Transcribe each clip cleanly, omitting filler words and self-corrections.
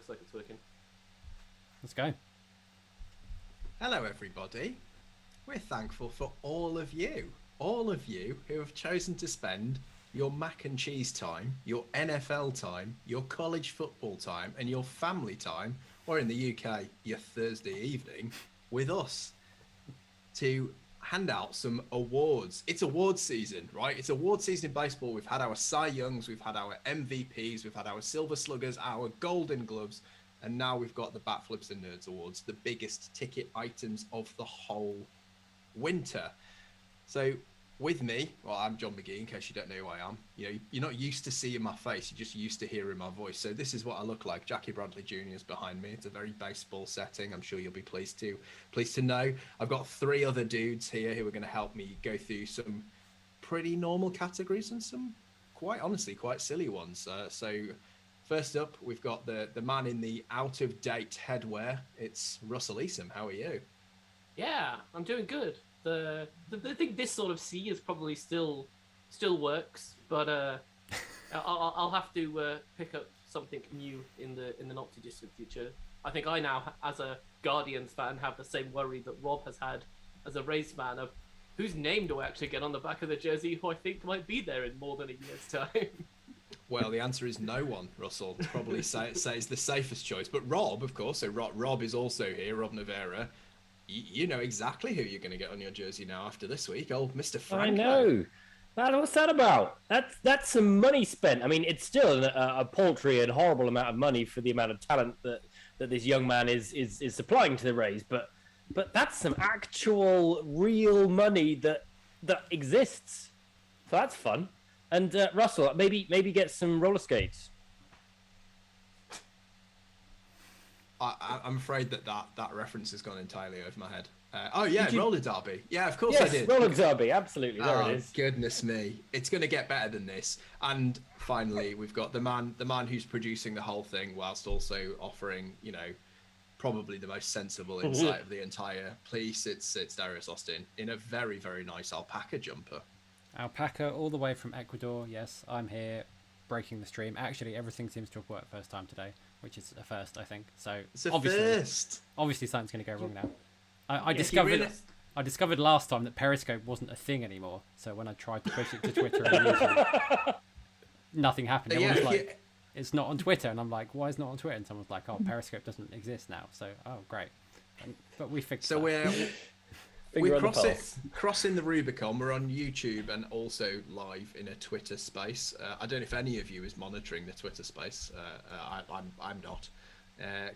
looks like it's working. Let's go. Hello, everybody. We're thankful for all of you who have chosen to spend your mac and cheese time, your NFL time, your college football time, and your family time, or in the UK, your Thursday evening, with us to hand out some awards. It's awards season, right? It's award season in baseball. We've had our Cy Youngs, we've had our MVPs, we've had our Silver Sluggers, our Golden Gloves, and now we've got the Bat Flips and Nerds Awards, the biggest ticket items of the whole winter. So with me, well, I'm John McGee, in case you don't know who I am. You know, you're not used to seeing my face, you're just used to hearing my voice. So this is what I look like. Jackie Bradley Jr. is behind me. It's a very baseball setting. I'm sure you'll be pleased to know. I've got 3 other dudes here who are going to help me go through some pretty normal categories and some, quite honestly, quite silly ones. So first up, we've got the man in the out-of-date headwear. It's Russell Easom. How are you? Yeah, I'm doing good. I think this sort of C is probably still works, but I'll have to pick up something new in the not too distant future. I think I now, as a Guardians fan, have the same worry that Rob has had as a Rays fan of whose name do I actually get on the back of the jersey who I think might be there in more than a year's time. Well, the answer is no one, Russell. Probably say it's the safest choice. But Rob, of course, so Rob is also here, Rob Navarra. You know exactly who you're going to get on your jersey now after this week, old Mr. Franco. I know. What's that about? That's some money spent. I mean, it's still a paltry and horrible amount of money for the amount of talent that this young man is supplying to the Rays. But that's some actual real money that exists. So that's fun. And Russell, maybe get some roller skates. I'm afraid that reference has gone entirely over my head. Roller derby. Yeah, of course I did. Roller derby, absolutely. There it is. Goodness me, it's going to get better than this. And finally, we've got the man who's producing the whole thing, whilst also offering, probably the most sensible insight of the entire piece. It's Darius Austin in a very, very nice alpaca jumper. Alpaca all the way from Ecuador. Yes, I'm here breaking the stream. Actually, everything seems to have worked first time today, which is a first, I think. So it's a first. Obviously something's going to go wrong now. I discovered last time that Periscope wasn't a thing anymore. So when I tried to push it to Twitter and YouTube, nothing happened. Everyone's like, it's not on Twitter. And I'm like, why is it not on Twitter? And someone's like, oh, Periscope doesn't exist now. So, oh, great. But we fixed that. We're crossing the Rubicon. We're on YouTube and also live in a Twitter space. I don't know if any of you is monitoring the Twitter space. I'm not,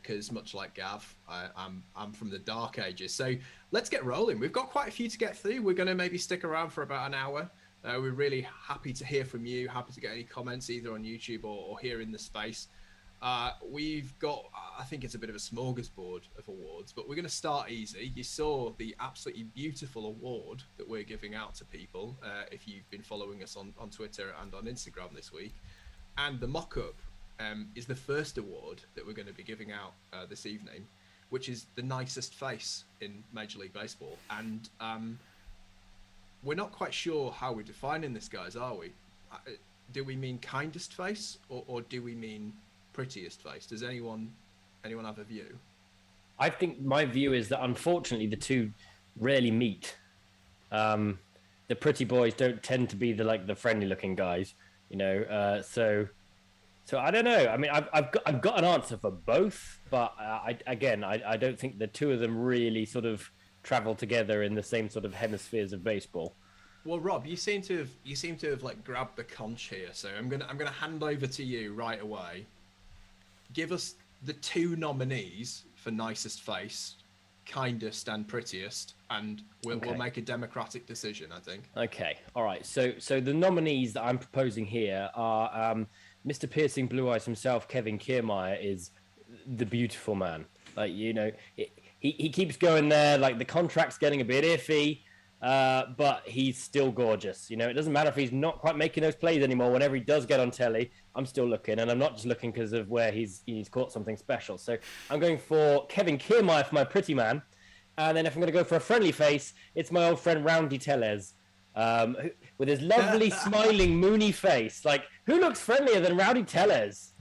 because much like Gav, I'm from the dark ages. So let's get rolling. We've got quite a few to get through. We're going to maybe stick around for about an hour. We're really happy to hear from you. Happy to get any comments either on YouTube or here in the space. We've got, I think it's a bit of a smorgasbord of awards, but we're going to start easy. You saw the absolutely beautiful award that we're giving out to people if you've been following us on Twitter and on Instagram this week. And the mock-up is the first award that we're going to be giving out this evening, which is the nicest face in Major League Baseball. And we're not quite sure how we're defining this, guys, are we? Do we mean kindest face or do we mean prettiest face? Does anyone have a view? I think my view is that unfortunately the two rarely meet. The pretty boys don't tend to be the friendly looking guys, so I don't know. I mean, I've got an answer for both, but I don't think the two of them really sort of travel together in the same sort of hemispheres of baseball. Well, Rob, you seem to have grabbed the conch here, so I'm gonna hand over to you right away. Give us the 2 nominees for nicest face, kindest and prettiest, and we'll make a democratic decision, I think. Okay, all right. So the nominees that I'm proposing here are Mr. Piercing Blue Eyes himself, Kevin Kiermaier, is the beautiful man. He keeps going there. Like, the contract's getting a bit iffy, but he's still gorgeous. It doesn't matter if he's not quite making those plays anymore. Whenever he does get on telly, I'm still looking, and I'm not just looking because of where he's caught something special. So I'm going for Kevin Kiermaier for my pretty man. And then if I'm going to go for a friendly face, it's my old friend Roundy Tellez, with his lovely, smiling, moony face. Like, who looks friendlier than Rowdy Tellez?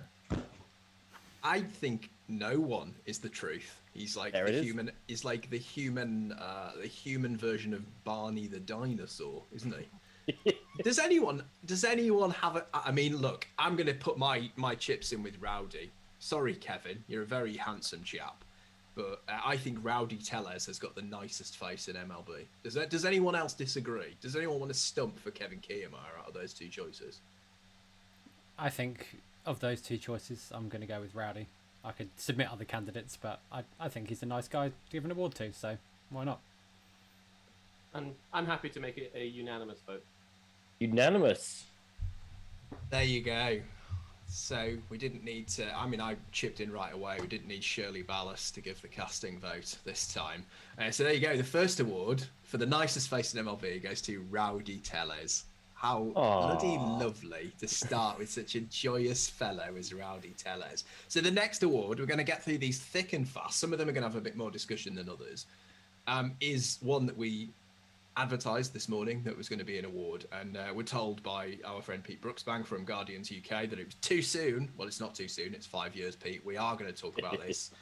I think no one is the truth. He's like There the it is. human. He's like the human version of Barney the dinosaur, isn't he? Does anyone have a? I mean, look, I'm going to put my chips in with Rowdy. Sorry, Kevin, you're a very handsome chap, but I think Rowdy Tellez has got the nicest face in MLB. Does anyone else disagree? Does anyone want to stump for Kevin Kiermaier out of those two choices? I think of those two choices, I'm going to go with Rowdy. I could submit other candidates, but I think he's a nice guy to give an award to, so why not? And I'm happy to make it a unanimous vote. Unanimous. There you go. So we didn't need to. I mean, I chipped in right away. We didn't need Shirley Ballas to give the casting vote this time. So there you go. The first award for the nicest face in MLB goes to Rowdy Tellez. How bloody lovely to start with such a joyous fellow as Rowdy Tellez. So the next award, we're going to get through these thick and fast. Some of them are going to have a bit more discussion than others. Is one that we advertised this morning that was going to be an award, and we're told by our friend Pete Brooksbank from Guardians UK that it was too soon. Well, it's not too soon. It's 5 years, Pete. We are going to talk about this.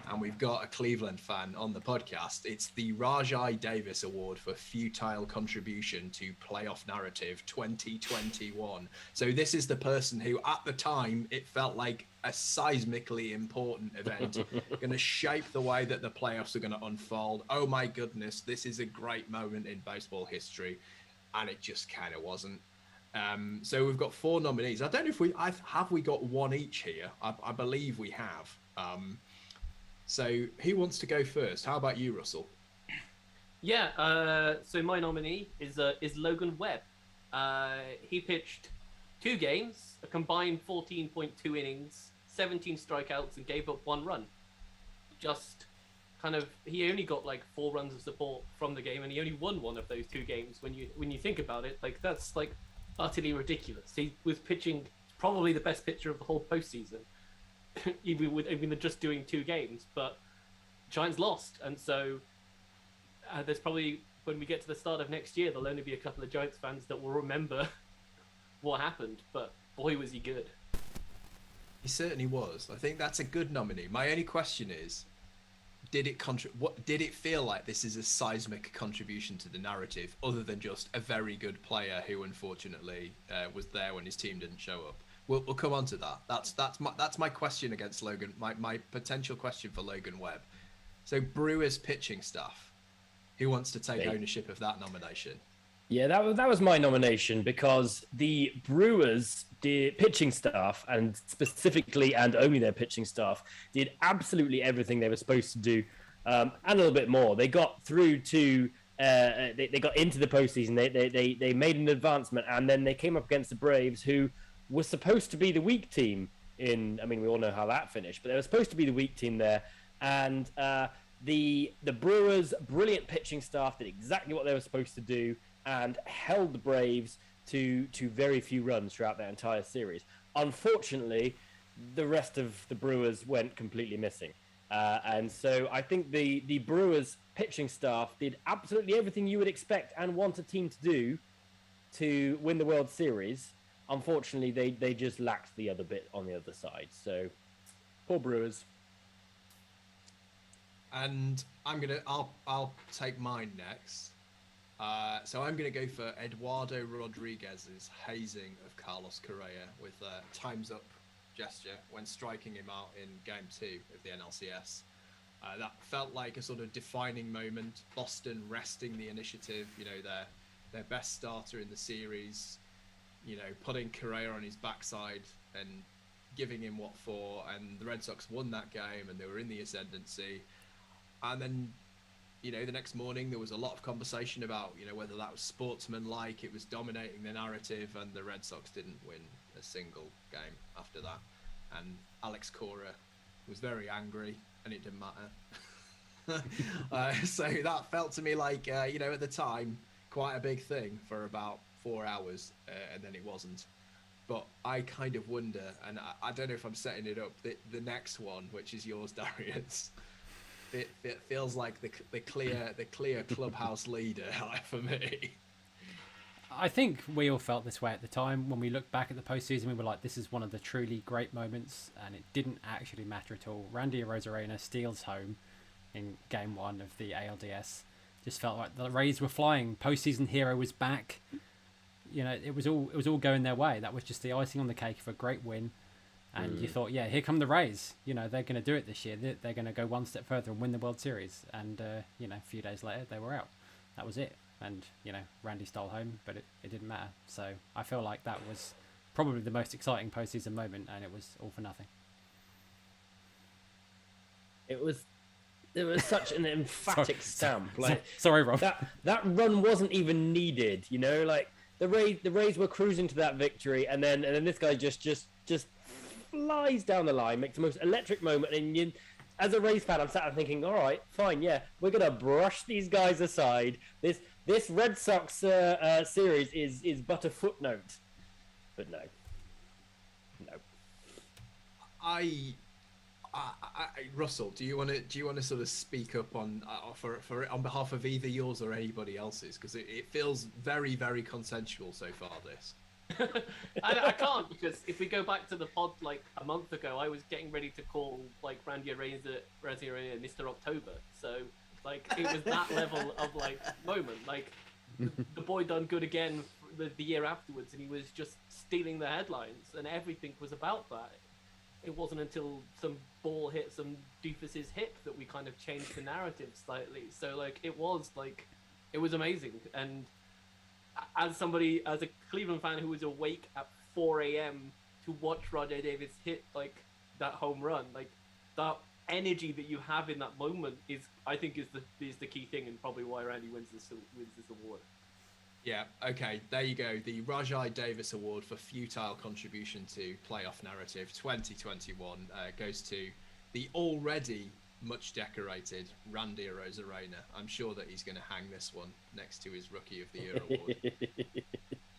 And we've got a Cleveland fan on the podcast. It's the Rajai Davis Award for Futile Contribution to Playoff Narrative 2021. So this is the person who, at the time, it felt like a seismically important event, going to shape the way that the playoffs are going to unfold. Oh my goodness, this is a great moment in baseball history. And it just kind of wasn't. So we've got 4 nominees. I don't know if have we got one each here. I believe we have. So who wants to go first? How about you, Russell? Yeah, so my nominee is Logan Webb. He pitched 2 games, a combined 14.2 innings, 17 strikeouts, and gave up 1 run. Just kind of, he only got like 4 runs of support from the game, and he only won 1 of those 2 games. When you think about it, like that's like utterly ridiculous. He was pitching probably the best pitcher of the whole postseason. even just doing 2 games, but Giants lost, and so there's probably, when we get to the start of next year, there'll only be a couple of Giants fans that will remember what happened. But boy, was he good. He certainly was. I think that's a good nominee. My only question is, did it feel like this is a seismic contribution to the narrative, other than just a very good player who unfortunately was there when his team didn't show up? We'll come on to that. That's my question against Logan. My potential question for Logan Webb. So Brewers pitching staff. Who wants to take ownership of that nomination? Yeah, that was my nomination, because the Brewers pitching staff, and specifically and only their pitching staff, did absolutely everything they were supposed to do, and a little bit more. They got through to they got into the postseason. They made an advancement, and then they came up against the Braves, who was supposed to be the weak team in. I mean, we all know how that finished, but they were supposed to be the weak team there, and the Brewers' brilliant pitching staff did exactly what they were supposed to do and held the Braves to very few runs throughout their entire series. Unfortunately, the rest of the Brewers went completely missing, and so I think the Brewers' pitching staff did absolutely everything you would expect and want a team to do to win the World Series. Unfortunately, they just lacked the other bit on the other side. So, poor Brewers. And I'll take mine next. So I'm gonna go for Eduardo Rodriguez's hazing of Carlos Correa with a time's up gesture when striking him out in Game 2 of the NLCS. That felt like a sort of defining moment. Boston wresting the initiative. You know, their best starter in the series. You know, putting Correa on his backside and giving him what for, and the Red Sox won that game and they were in the ascendancy. And then, you know, the next morning there was a lot of conversation about, you know, whether that was sportsmanlike, it was dominating the narrative, and the Red Sox didn't win a single game after that. And Alex Cora was very angry, and it didn't matter. So that felt to me like, you know, at the time, quite a big thing for about 4 hours, and then it wasn't. But I kind of wonder, and I don't know if I'm setting it up, the next one, which is yours, Darius, it feels like the clear clubhouse leader for me. I think we all felt this way at the time. When we look back at the postseason, we were like, this is one of the truly great moments, and it didn't actually matter at all. Randy Arozarena steals home in Game 1 of the ALDS. Just felt like the Rays were flying. Postseason hero was back. You know, it was all going their way. That was just the icing on the cake of a great win. And you thought, yeah, here come the Rays. You know, they're going to do it this year. They're going to go one step further and win the World Series. And, you know, a few days later, they were out. That was it. And, you know, Randy stole home, but it didn't matter. So I feel like that was probably the most exciting postseason moment, and it was all for nothing. It was such an emphatic stamp. Like, sorry, Rob. That run wasn't even needed. You know, like the Rays were cruising to that victory, and then this guy just flies down the line, makes the most electric moment, and as a Rays fan, I'm sat there thinking, all right, fine, yeah, we're gonna brush these guys aside. This Red Sox series is but a footnote, but no. Russell, do you want to sort of speak up on behalf of either yours or anybody else's, because it feels very, very consensual so far, this. I can't, because if we go back to the pod like a month ago, I was getting ready to call like Randy Arozarena Mr. October. So like it was that level of like moment. Like the boy done good again the year afterwards, and he was just stealing the headlines, and everything was about that. It wasn't until some ball hit some doofus's hip that we kind of changed the narrative slightly. So like it was amazing. And as a Cleveland fan who was awake at 4 a.m. to watch Roger Davis hit like that home run, like that energy that you have in that moment is the key thing, and probably why Randy wins this award. Yeah, okay, there you go. The Rajai Davis Award for futile contribution to playoff narrative 2021 goes to the already much decorated Randy Arozarena. I'm sure that he's going to hang this one next to his Rookie of the Year award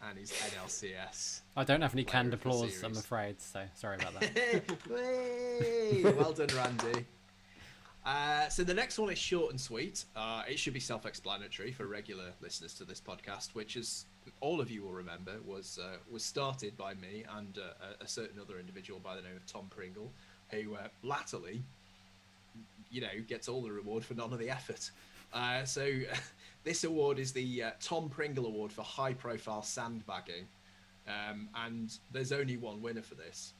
and his NLCS. I don't have any canned applause, I'm afraid, so sorry about that. Hey, well done, Randy. So the next one is short and sweet. It should be self-explanatory for regular listeners to this podcast, which, as all of you will remember, was started by me and a certain other individual by the name of Tom Pringle, who latterly, gets all the reward for none of the effort. So this award is the Tom Pringle Award for high-profile sandbagging, and there's only one winner for this,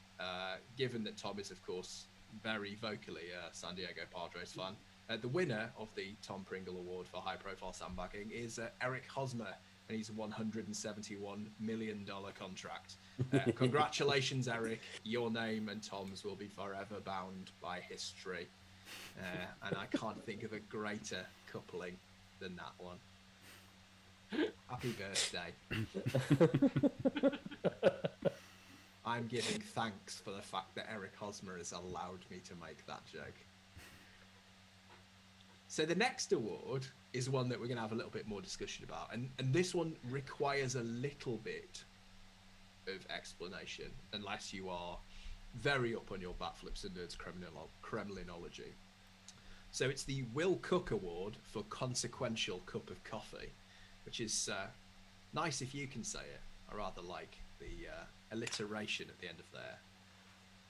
given that Tom is, of course, very vocally a San Diego Padres fan. The winner of the Tom Pringle Award for high-profile sandbagging is Eric Hosmer, and he's a $171 million contract. Congratulations, Eric. Your name and Tom's will be forever bound by history. And I can't think of a greater coupling than that one. Happy birthday. I'm giving thanks for the fact that Eric Hosmer has allowed me to make that joke. So the next award is one that we're going to have a little bit more discussion about. And this one requires a little bit of explanation, unless you are very up on your bat flips and nerds Kremlinology. So it's the Will Cook Award for Consequential Cup of Coffee, which is nice if you can say it. I rather like the alliteration at the end of there.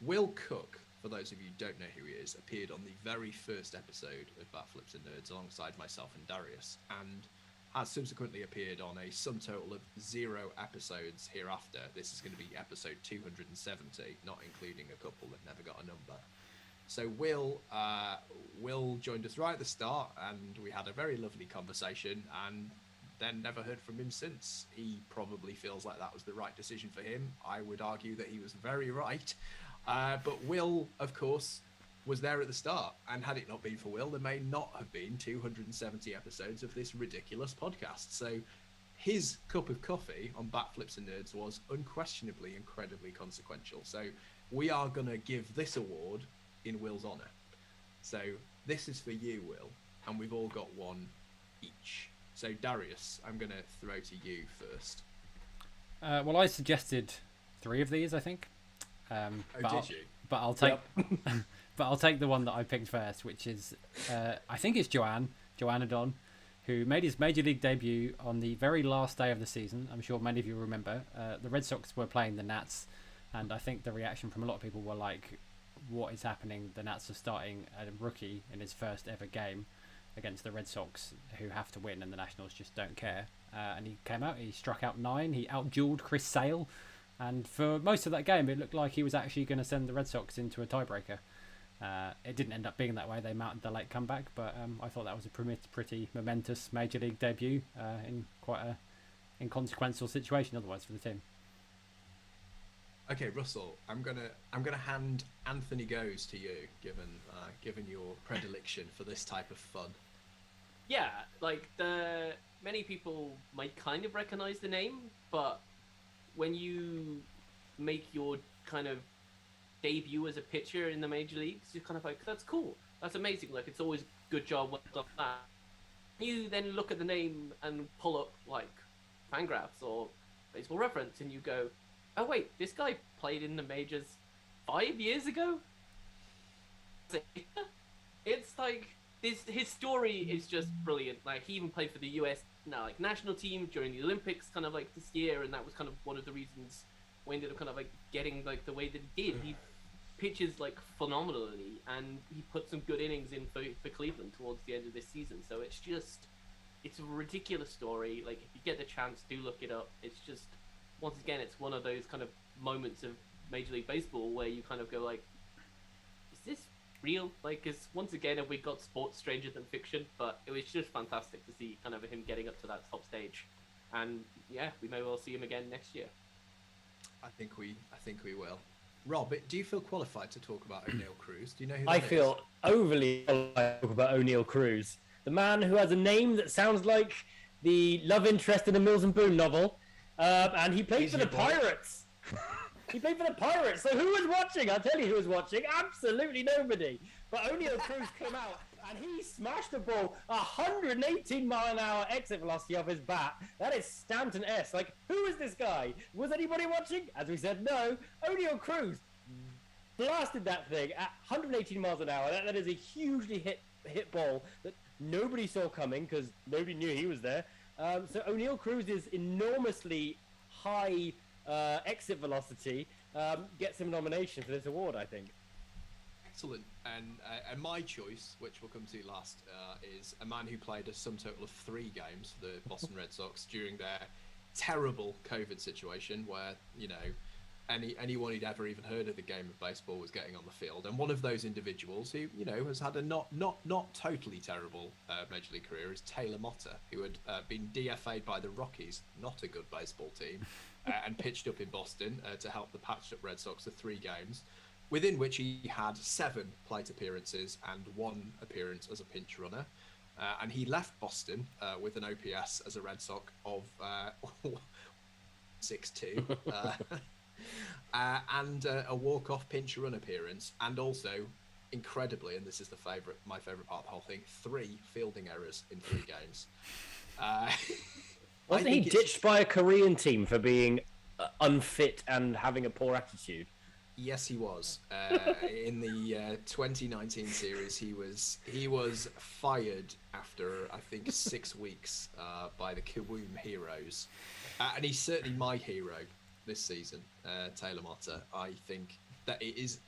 Will Cook, for those of you who don't know who he is, appeared on the very first episode of Bat Flips and Nerds alongside myself and Darius, and has subsequently appeared on a sum total of 0 episodes hereafter. This is going to be episode 270, not including a couple that never got a number. So Will joined us right at the start, and we had a very lovely conversation, and then never heard from him since. He probably feels like that was the right decision for him. I would argue that he was very right. But Will, of course, was there at the start, and had it not been for Will, there may not have been 270 episodes of this ridiculous podcast. So his cup of coffee on Bat Flips and Nerds was unquestionably incredibly consequential. So we are going to give this award in Will's honour. So this is for you, Will, and we've all got one each. So Darius, I'm going to throw to you first. Well, I suggested 3 of these, I think. Did you? But I'll take, but I'll take the one that I picked first, which is, I think it's Joanna Don. who made his major league debut on the very last day of the season. I'm sure many of you remember. The Red Sox were playing the Nats, and I think the reaction from a lot of people were like, what is happening? The Nats are starting a rookie in his first ever game against the Red Sox, who have to win, and the Nationals just don't care. And he came out, he struck out 9, he out-dueled Chris Sale, and for most of that game, it looked like he was actually going to send the Red Sox into a tiebreaker. It didn't end up being that way. They mounted the late comeback, but I thought that was a pretty momentous major league debut in quite a inconsequential situation otherwise for the team. Okay, Russell, I'm gonna hand Anthony Goes to you, given your predilection for this type of fun. Yeah, like many people might kind of recognize the name, but when you make your kind of debut as a pitcher in the major leagues, you're kind of like, that's cool, that's amazing, like it's always good job, well done. That you then look at the name and pull up like Fangraphs or Baseball Reference, and you go, oh wait, this guy played in the majors 5 years ago. It's like his story is just brilliant. Like he even played for the US national team during the Olympics kind of like this year, and that was kind of one of the reasons we ended up kind of like getting like the way that he did. He pitches like phenomenally, and he put some good innings in for Cleveland towards the end of this season. So it's a ridiculous story. Like if you get the chance, do look it up. It's just, once again, it's one of those kind of moments of Major League Baseball where you kind of go like, is this real? Like, because once again, we got sports stranger than fiction, but it was just fantastic to see kind of him getting up to that top stage. And yeah, we may well see him again next year. I think we will. Rob, do you feel qualified to talk about O'Neill Cruz? Do you know who I that feel is? overly qualified to talk about O'Neill Cruz, the man who has a name that sounds like the love interest in a Mills and Boone novel, and he played for the Pirates. He played for the Pirates. So who was watching? I'll tell you who was watching. Absolutely nobody. But O'Neill Cruz came out and he smashed the ball 118-mile-an-hour exit velocity off his bat. That is Stanton S. Like, who is this guy? Was anybody watching? As we said, no. O'Neill Cruz blasted that thing at 118 miles an hour. That is a hugely hit ball that nobody saw coming because nobody knew he was there. So O'Neill Cruz is enormously high exit velocity, gets him a nomination for this award, I think. Excellent. And my choice, which we'll come to last, is a man who played a sum total of 3 games for the Boston Red Sox during their terrible COVID situation, where anyone who'd ever even heard of the game of baseball was getting on the field. And one of those individuals who has had a not totally terrible major league career is Taylor Motta, who had been DFA'd by the Rockies, not a good baseball team, and pitched up in Boston to help the patched up Red Sox for 3 games, within which he had 7 plate appearances and 1 appearance as a pinch runner. And he left Boston with an OPS as a Red Sox of 6.2 and a walk-off pinch run appearance, and also, incredibly, and this is my favourite part of the whole thing, 3 fielding errors in 3 games. Wasn't he ditched by a Korean team for being unfit and having a poor attitude? Yes, he was. In the 2019 series, he was fired after, I think, 6 weeks by the Kiwoom Heroes. And he's certainly my hero this season, Taylor Motta. I think that it is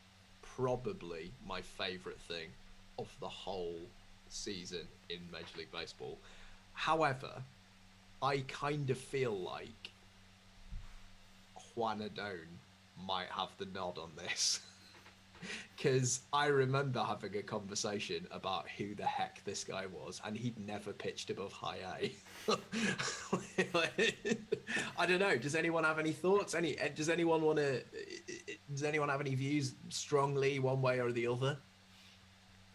probably my favourite thing of the whole season in Major League Baseball. However, I kind of feel like Juan Adone might have the nod on this, because I remember having a conversation about who the heck this guy was, and he'd never pitched above high A. I don't know. Does anyone have any thoughts? Does anyone have any views strongly one way or the other?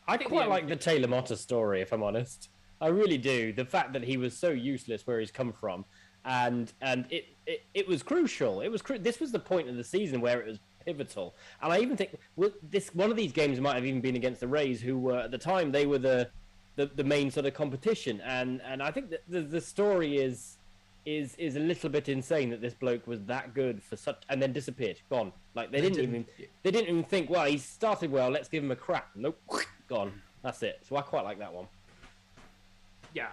I quite like the Taylor Motta story, if I'm honest. I really do. The fact that he was so useless where he's come from, and it was crucial. This was the point of the season where it was pivotal. And I even think one of these games might have even been against the Rays, who were at the time they were the main sort of competition. And I think that the story is a little bit insane that this bloke was that good for such, and then disappeared, gone. Like they didn't even think, well, he started well, let's give him a crack. Nope, gone. That's it. So I quite like that one. Yeah,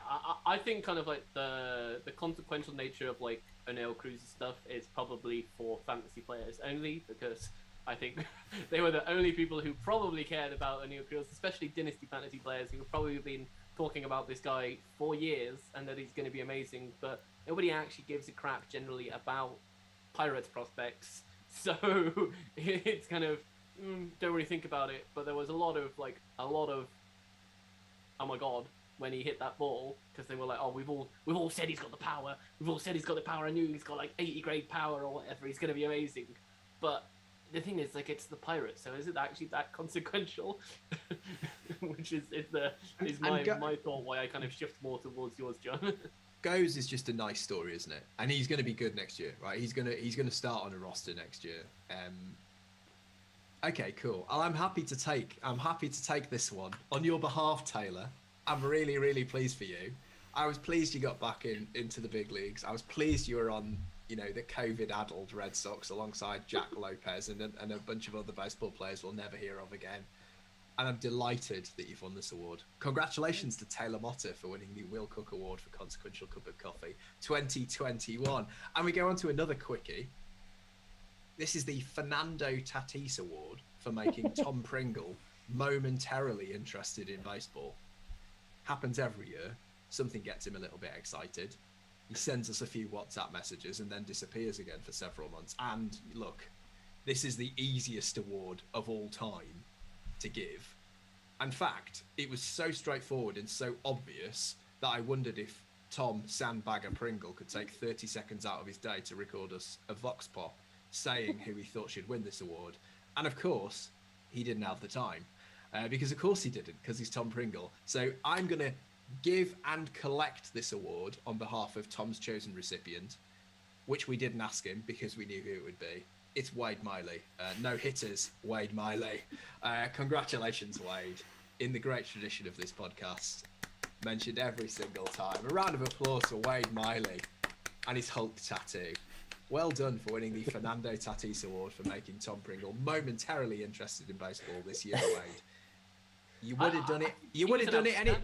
I think kind of like the consequential nature of like O'Neill Cruz's stuff is probably for fantasy players only, because I think they were the only people who probably cared about O'Neill Cruz, especially dynasty fantasy players who have probably been talking about this guy for years and that he's going to be amazing, but nobody actually gives a crap generally about Pirates prospects. So it's kind of don't really think about it. But there was a lot of oh my god when he hit that ball, because they were like, oh, we've all said he's got the power. We've all said he's got the power. I knew he's got like 80 grade power or whatever. He's going to be amazing. But the thing is, like, it's the Pirates, so is it actually that consequential? Which is my thought why I kind of shift more towards yours, John. Goes is just a nice story, isn't it? And he's going to be good next year, right? He's going to start on a roster next year. Okay, cool. I'm happy to take this one on your behalf, Taylor. I'm really, really pleased for you. I was pleased you got back into the big leagues. I was pleased you were on, the COVID-addled Red Sox alongside Jack Lopez and a bunch of other baseball players we'll never hear of again. And I'm delighted that you've won this award. Congratulations to Taylor Motter for winning the Will Cook Award for Consequential Cup of Coffee 2021. And we go on to another quickie. This is the Fernando Tatis Award for making Tom Pringle momentarily interested in baseball. Happens every year. Something gets him a little bit excited. He sends us a few WhatsApp messages and then disappears again for several months. And look, this is the easiest award of all time to give. In fact, it was so straightforward and so obvious that I wondered if Tom Sandbagger Pringle could take 30 seconds out of his day to record us a vox pop saying who he thought should win this award. And of course, he didn't have the time. Because of course he didn't, because he's Tom Pringle. So I'm going to give and collect this award on behalf of Tom's chosen recipient, which we didn't ask him because we knew who it would be. It's Wade Miley. No hitters, Wade Miley. Congratulations, Wade. In the great tradition of this podcast, mentioned every single time. A round of applause for Wade Miley and his Hulk tattoo. Well done for winning the Fernando Tatis Award for making Tom Pringle momentarily interested in baseball this year, Wade. You would have done it. You would have done it any.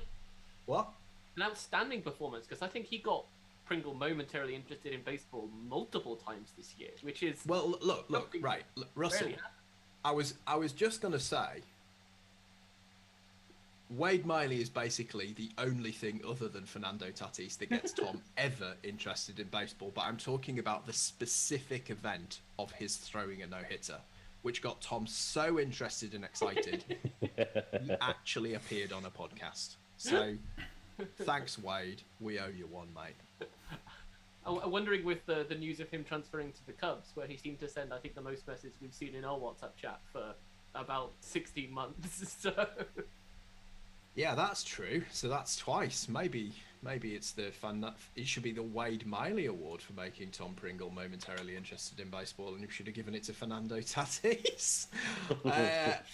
What? An outstanding performance, because I think he got Pringle momentarily interested in baseball multiple times this year, which is well. Look, right, Russell. I was just gonna say, Wade Miley is basically the only thing other than Fernando Tatis that gets Tom ever interested in baseball. But I'm talking about the specific event of his throwing a no-hitter, which got Tom so interested and excited, he actually appeared on a podcast. So, thanks, Wade. We owe you one, mate. I'm wondering with the news of him transferring to the Cubs, where he seemed to send, I think, the most messages we've seen in our WhatsApp chat for about 16 months. So. Yeah, that's true. So that's twice. Maybe it's it should be the Wade Miley Award for making Tom Pringle momentarily interested in baseball, and you should have given it to Fernando Tatis.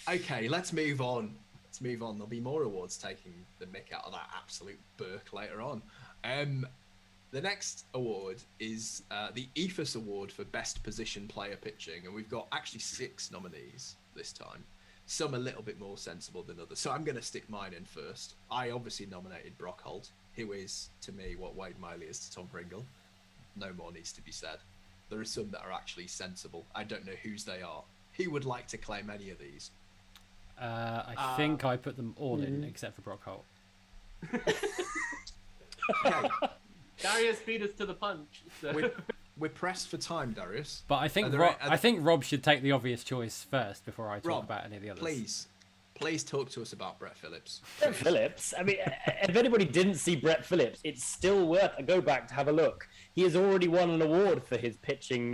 Okay, let's move on. There'll be more awards taking the mick out of that absolute Burke later on. The next award is the EFUS Award for Best Position Player Pitching, and we've got actually 6 nominees this time. Some a little bit more sensible than others. So I'm going to stick mine in first. I obviously nominated Brock Holt, who is, to me, what Wade Miley is to Tom Pringle. No more needs to be said. There are some that are actually sensible. I don't know whose they are. Who would like to claim any of these? I think I put them all in, except for Brock Holt. Okay. Darius beat us to the punch. So. We're pressed for time, Darius. But I think I think Rob should take the obvious choice first before I talk about any of the others. Please talk to us about Brett Phillips. Brett Phillips? I mean, if anybody didn't see Brett Phillips, it's still worth a go back to have a look. He has already won an award for his pitching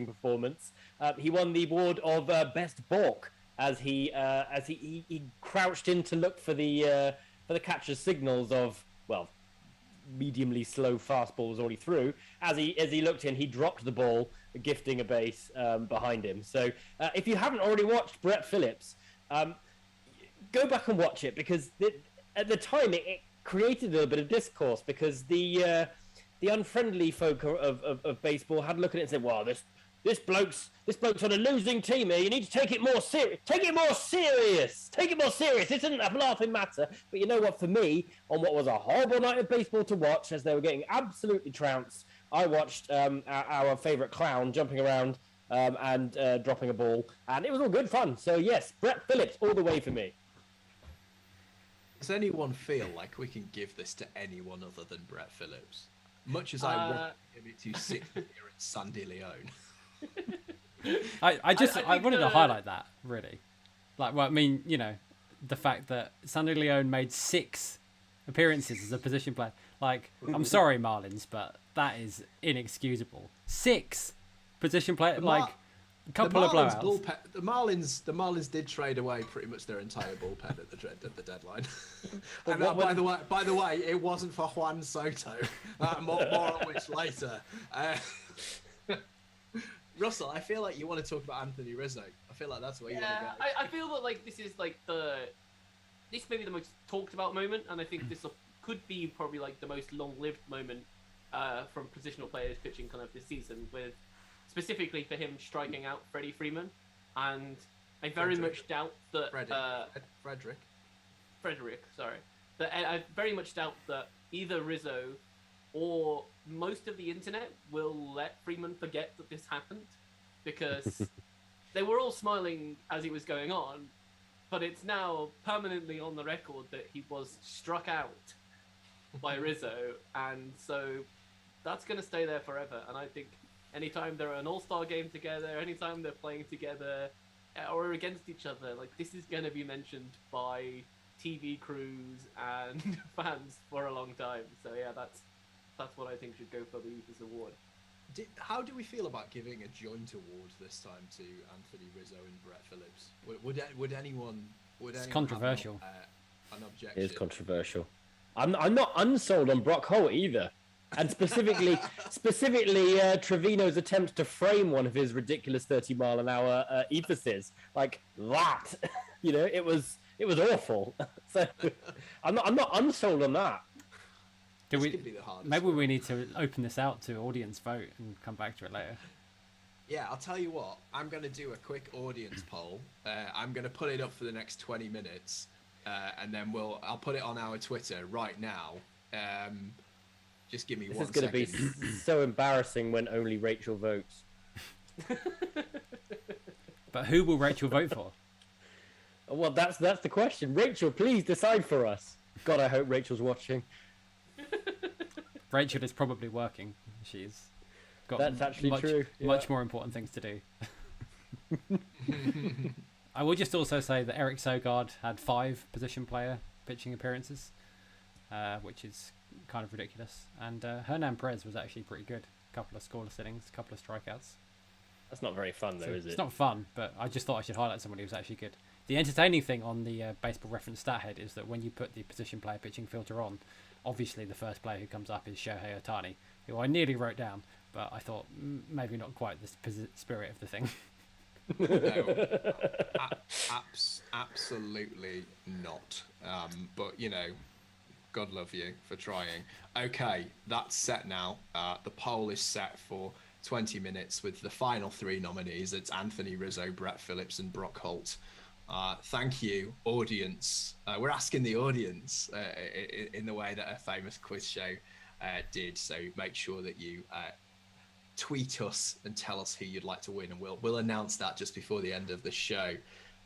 performance. He won the award of Best Balk as he crouched in to look for the catcher's signals of, well, mediumly slow fastballs already through. As he looked in, he dropped the ball, gifting a base behind him. So if you haven't already watched Brett Phillips, go back and watch it, because at the time it created a little bit of discourse, because the unfriendly folk of baseball had a look at it and said, "Wow, this bloke's on a losing team here. You need to take it more serious. Take it more serious. Take it more serious. This isn't a laughing matter. But you know what? For me, on what was a horrible night of baseball to watch, as they were getting absolutely trounced, I watched our favourite clown jumping around and dropping a ball, and it was all good fun. So yes, Brett Phillips all the way for me. Does anyone feel like we can give this to anyone other than Brett Phillips? Much as I want to give it to sixth appearance Sandy Leone. I wanted to highlight that, really. Like, well, I mean, you know, the fact that Sandy Leone made 6 appearances as a position player. Like, I'm sorry, Marlins, but that is inexcusable. 6 position player, like a couple of blowouts. The Marlins did trade away pretty much their entire bullpen at the deadline. And by the way, it wasn't for Juan Soto. More on which later. Russell, I feel like you want to talk about Anthony Rizzo. I feel like that's where you want to go. I feel that like this is like this may be the most talked about moment, and I think this could be probably like the most long-lived moment from positional players pitching kind of this season, with specifically for him striking out Freddie Freeman, and I very much doubt that Frederick, sorry, that I very much doubt that either Rizzo or most of the internet will let Freeman forget that this happened, because they were all smiling as it was going on, but it's now permanently on the record that he was struck out by Rizzo, and so that's going to stay there forever. And I think anytime they're an all-star game together, anytime they're playing together or against each other, like, this is going to be mentioned by TV crews and fans for a long time. So yeah, that's what I think should go for this award. How do we feel about giving a joint award this time to Anthony Rizzo and Brett Phillips? Would anyone? It's controversial. An objection? It is controversial. I'm not unsold on Brock Holt either, and specifically Trevino's attempt to frame one of his ridiculous 30-mile-an-hour ethoses like that. You know, it was awful. So I'm not unsold on that. Maybe we need to open this out to audience vote and come back to it later. Yeah, I'll tell you what. I'm going to do a quick audience poll. I'm going to put it up for the next 20 minutes, and then I'll put it on our Twitter right now. Just give me 1 second. This is going to be so embarrassing when only Rachel votes. But who will Rachel vote for? Well, that's the question. Rachel, please decide for us. God, I hope Rachel's watching. Rachel is probably working. She's got That's actually true. Yeah. Much more important things to do. I will just also say that Eric Sogard had 5 position player pitching appearances, which is kind of ridiculous. And Hernan Perez was actually pretty good. A couple of scoreless innings, a couple of strikeouts. That's not very fun, though, is it? It's not fun, but I just thought I should highlight somebody who was actually good. The entertaining thing on the Baseball Reference stat head is that when you put the position player pitching filter on, obviously the first player who comes up is Shohei Ohtani, who I nearly wrote down, but I thought maybe not quite the spirit of the thing. No, absolutely not. But, you know, God love you for trying. Okay, that's set now. The poll is set for 20 minutes with the final 3 nominees. It's Anthony Rizzo, Brett Phillips, and Brock Holt. Thank you, audience. We're asking the audience in the way that a famous quiz show did. So make sure that you tweet us and tell us who you'd like to win, and we'll announce that just before the end of the show.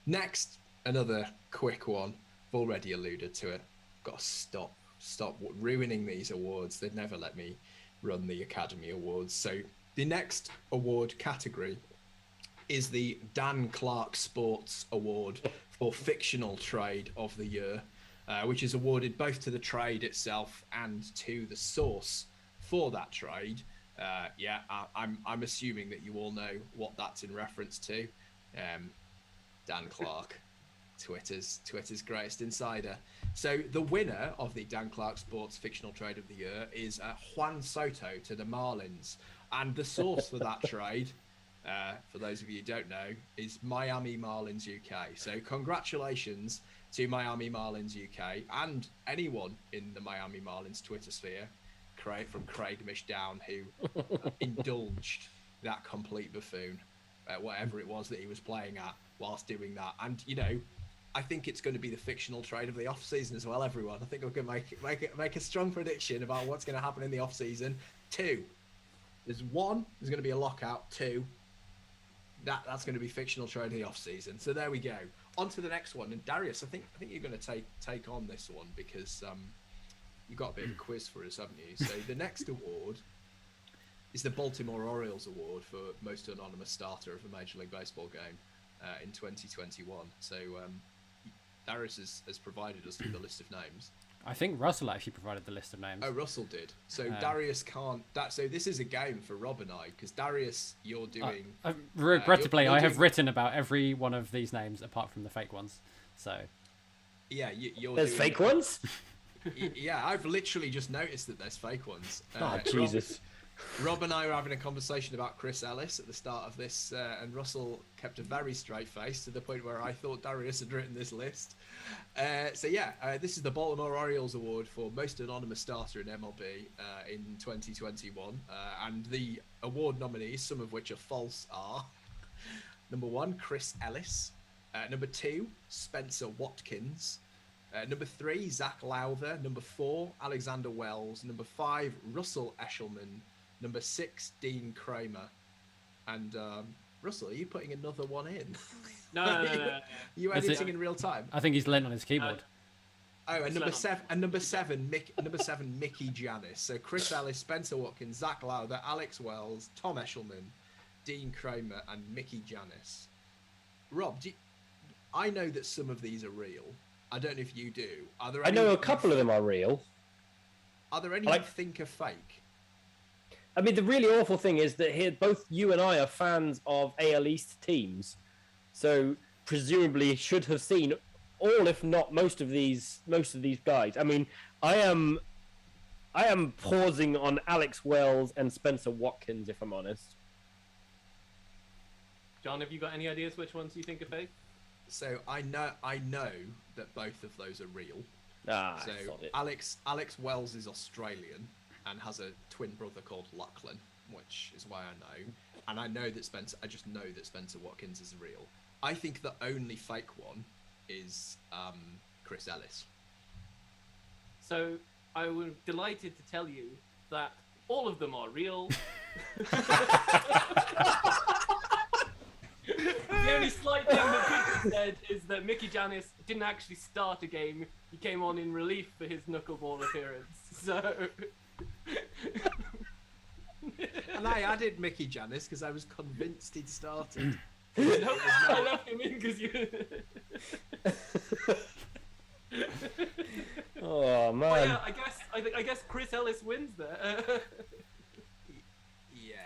Next, another quick one. I've already alluded to it. Got to stop ruining these awards. They'd never let me run the Academy Awards. So the next award category is the Dan Clark Sports Award for Fictional Trade of the Year, which is awarded both to the trade itself and to the source for that trade. I'm assuming that you all know what that's in reference to. Dan Clark, Twitter's greatest insider. So the winner of the Dan Clark Sports Fictional Trade of the Year is Juan Soto to the Marlins, and the source for that trade, for those of you who don't know, is Miami Marlins UK. So congratulations to Miami Marlins UK and anyone in the Miami Marlins Twitter sphere, from Craig Mish down, who indulged that complete buffoon, whatever it was that he was playing at whilst doing that. And I think it's going to be the fictional trade of the off season as well. Everyone, I think we can make a strong prediction about what's going to happen in the off season. 2, there's 1, there's going to be a lockout. 2, that's going to be fictional trade of the off season. So there we go. On to the next one. And Darius, I think you're going to take on this one because you've got a bit of a quiz for us, haven't you? So the next award is the Baltimore Orioles Award for most anonymous starter of a Major League Baseball game in 2021. So Darius has provided us with a list of names. I think Russell actually provided the list of names. Oh, Russell did. So Darius can't. So this is a game for Rob and I, because Darius, you're doing. Regrettably, I have written about every one of these names apart from the fake ones. So. Yeah, you're. There's fake ones. Yeah, I've literally just noticed that there's fake ones. Oh Jesus. Rob and I were having a conversation about Chris Ellis at the start of this, and Russell kept a very straight face to the point where I thought Darius had written this list. This is the Baltimore Orioles Award for most anonymous starter in MLB in 2021, and the award nominees, some of which are false, are number 1, Chris Ellis, number 2, Spencer Watkins, number 3, Zach Lowther, number 4, Alexander Wells, number 5, Russell Eshelman, number 6, Dean Kramer. And Russell, are you putting another one in? No. You editing in real time? I think he's leant on his keyboard. And number 7, Mickey Janis. So Chris Ellis, Spencer Watkins, Zach Lowther, Alex Wells, Tom Eshelman, Dean Kramer, and Mickey Janis. Rob, I know that some of these are real. I don't know if you do. Are there? I know a couple of them are real. Are there any you think are fake? I mean, the really awful thing is that here, both you and I are fans of AL East teams, so presumably should have seen all, if not most of these guys. I mean, I am pausing on Alex Wells and Spencer Watkins, if I'm honest. John, have you got any ideas which ones you think are fake? So I know that both of those are real. So Alex Wells is Australian and has a twin brother called Lachlan, which is why I know. And I just know that Spencer Watkins is real. I think the only fake one is Chris Ellis. So I was delighted to tell you that all of them are real. The only slight thing that people said is that Mickey Janis didn't actually start a game. He came on in relief for his knuckleball appearance. So. And I added Mickey Janis because I was convinced he'd started. I left him in because you. Oh man! Well, yeah, I guess Chris Ellis wins there.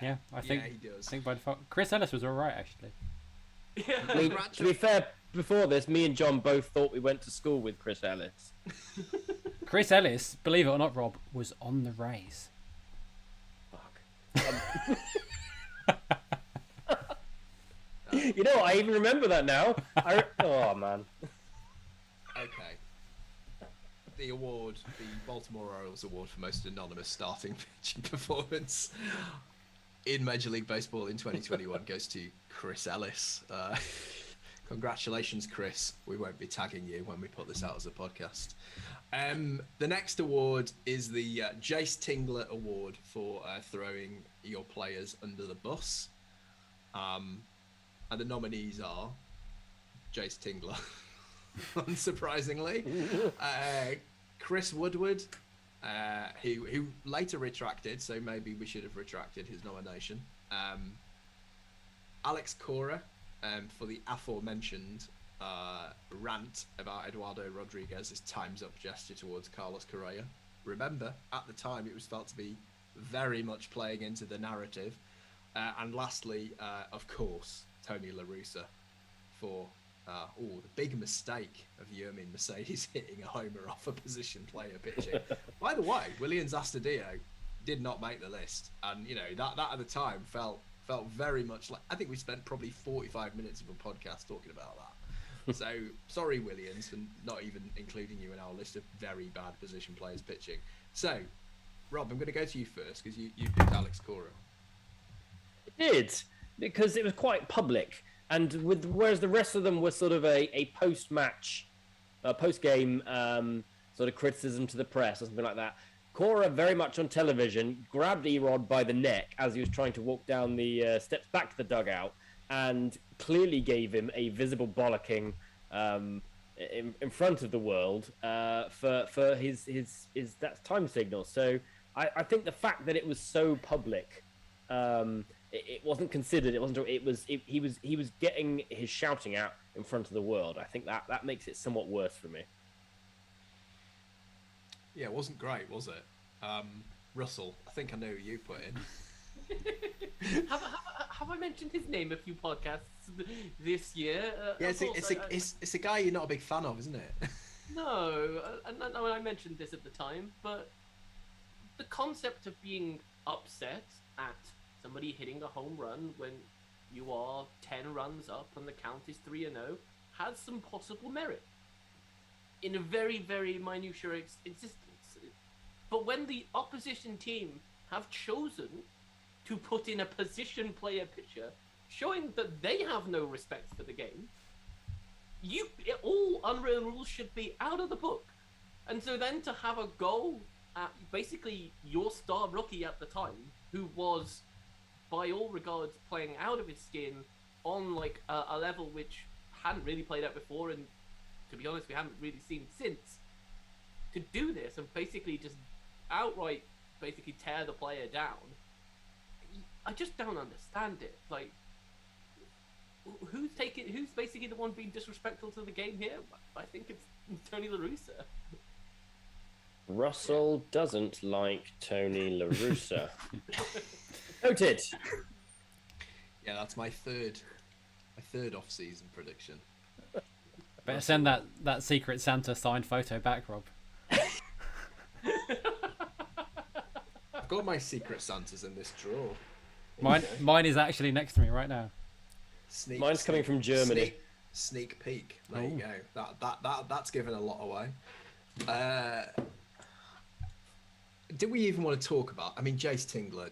Yeah, I think he does. I think by default, Chris Ellis was all right actually. Yeah. I mean, to be fair, before this, me and John both thought we went to school with Chris Ellis. Chris Ellis, believe it or not, Rob, was on the Rays. Fuck. You know, I even remember that now. Oh man. Okay. The award, the Baltimore Orioles Award for most anonymous starting pitching performance in Major League Baseball in 2021 goes to Chris Ellis. Congratulations, Chris. We won't be tagging you when we put this out as a podcast. The next award is the Jace Tingler Award for throwing your players under the bus. And the nominees are Jace Tingler, unsurprisingly, Chris Woodward, who later retracted, so maybe we should have retracted his nomination. Alex Cora, for the aforementioned rant about Eduardo Rodriguez's time's up gesture towards Carlos Correa. Remember, at the time, it was felt to be very much playing into the narrative. And lastly, of course, Tony La Russa for the big mistake of Yermin Mercedes hitting a homer off a position player pitching. By the way, Willians Astudillo did not make the list, and that at the time felt very much like, I think we spent probably 45 minutes of a podcast talking about that. So sorry, Williams, for not even including you in our list of very bad position players pitching. So, Rob, I'm going to go to you first because you picked Alex Cora. did, because it was quite public, and whereas the rest of them were sort of a post-match, post-game sort of criticism to the press or something like that. Cora very much on television grabbed Erod by the neck as he was trying to walk down the steps back to the dugout, and clearly gave him a visible bollocking in front of the world for his that time signal. So I think the fact that it was so public, it wasn't considered. It wasn't. He was getting his shouting out in front of the world. I think that makes it somewhat worse for me. Yeah, it wasn't great, was it? Russell, I think I know who you put in. have I mentioned his name a few podcasts this year? Yeah, it's a guy you're not a big fan of, isn't it? No, I mentioned this at the time, but the concept of being upset at somebody hitting a home run when you are 10 runs up and the count is 3-0 has some possible merit in a very, very minutiae existence. But when the opposition team have chosen to put in a position player pitcher, showing that they have no respect for the game, all unwritten rules should be out of the book. And so then to have a go at basically your star rookie at the time, who was, by all regards, playing out of his skin on like a level which hadn't really played out before, and to be honest, we haven't really seen since, to do this and basically just outright basically tear the player down, I just don't understand it. Like, who's basically the one being disrespectful to the game here? I think it's Tony La Russa. Russell doesn't like Tony La Russa. Noted. Yeah, that's my third off-season prediction. Better send that Secret Santa signed photo back, Rob. I've got my Secret Santas in this drawer. Mine is actually next to me right now. Mine's coming from Germany. Sneak peek. There you go. That's given a lot away. Do we even want to talk about? I mean, Jace Tingler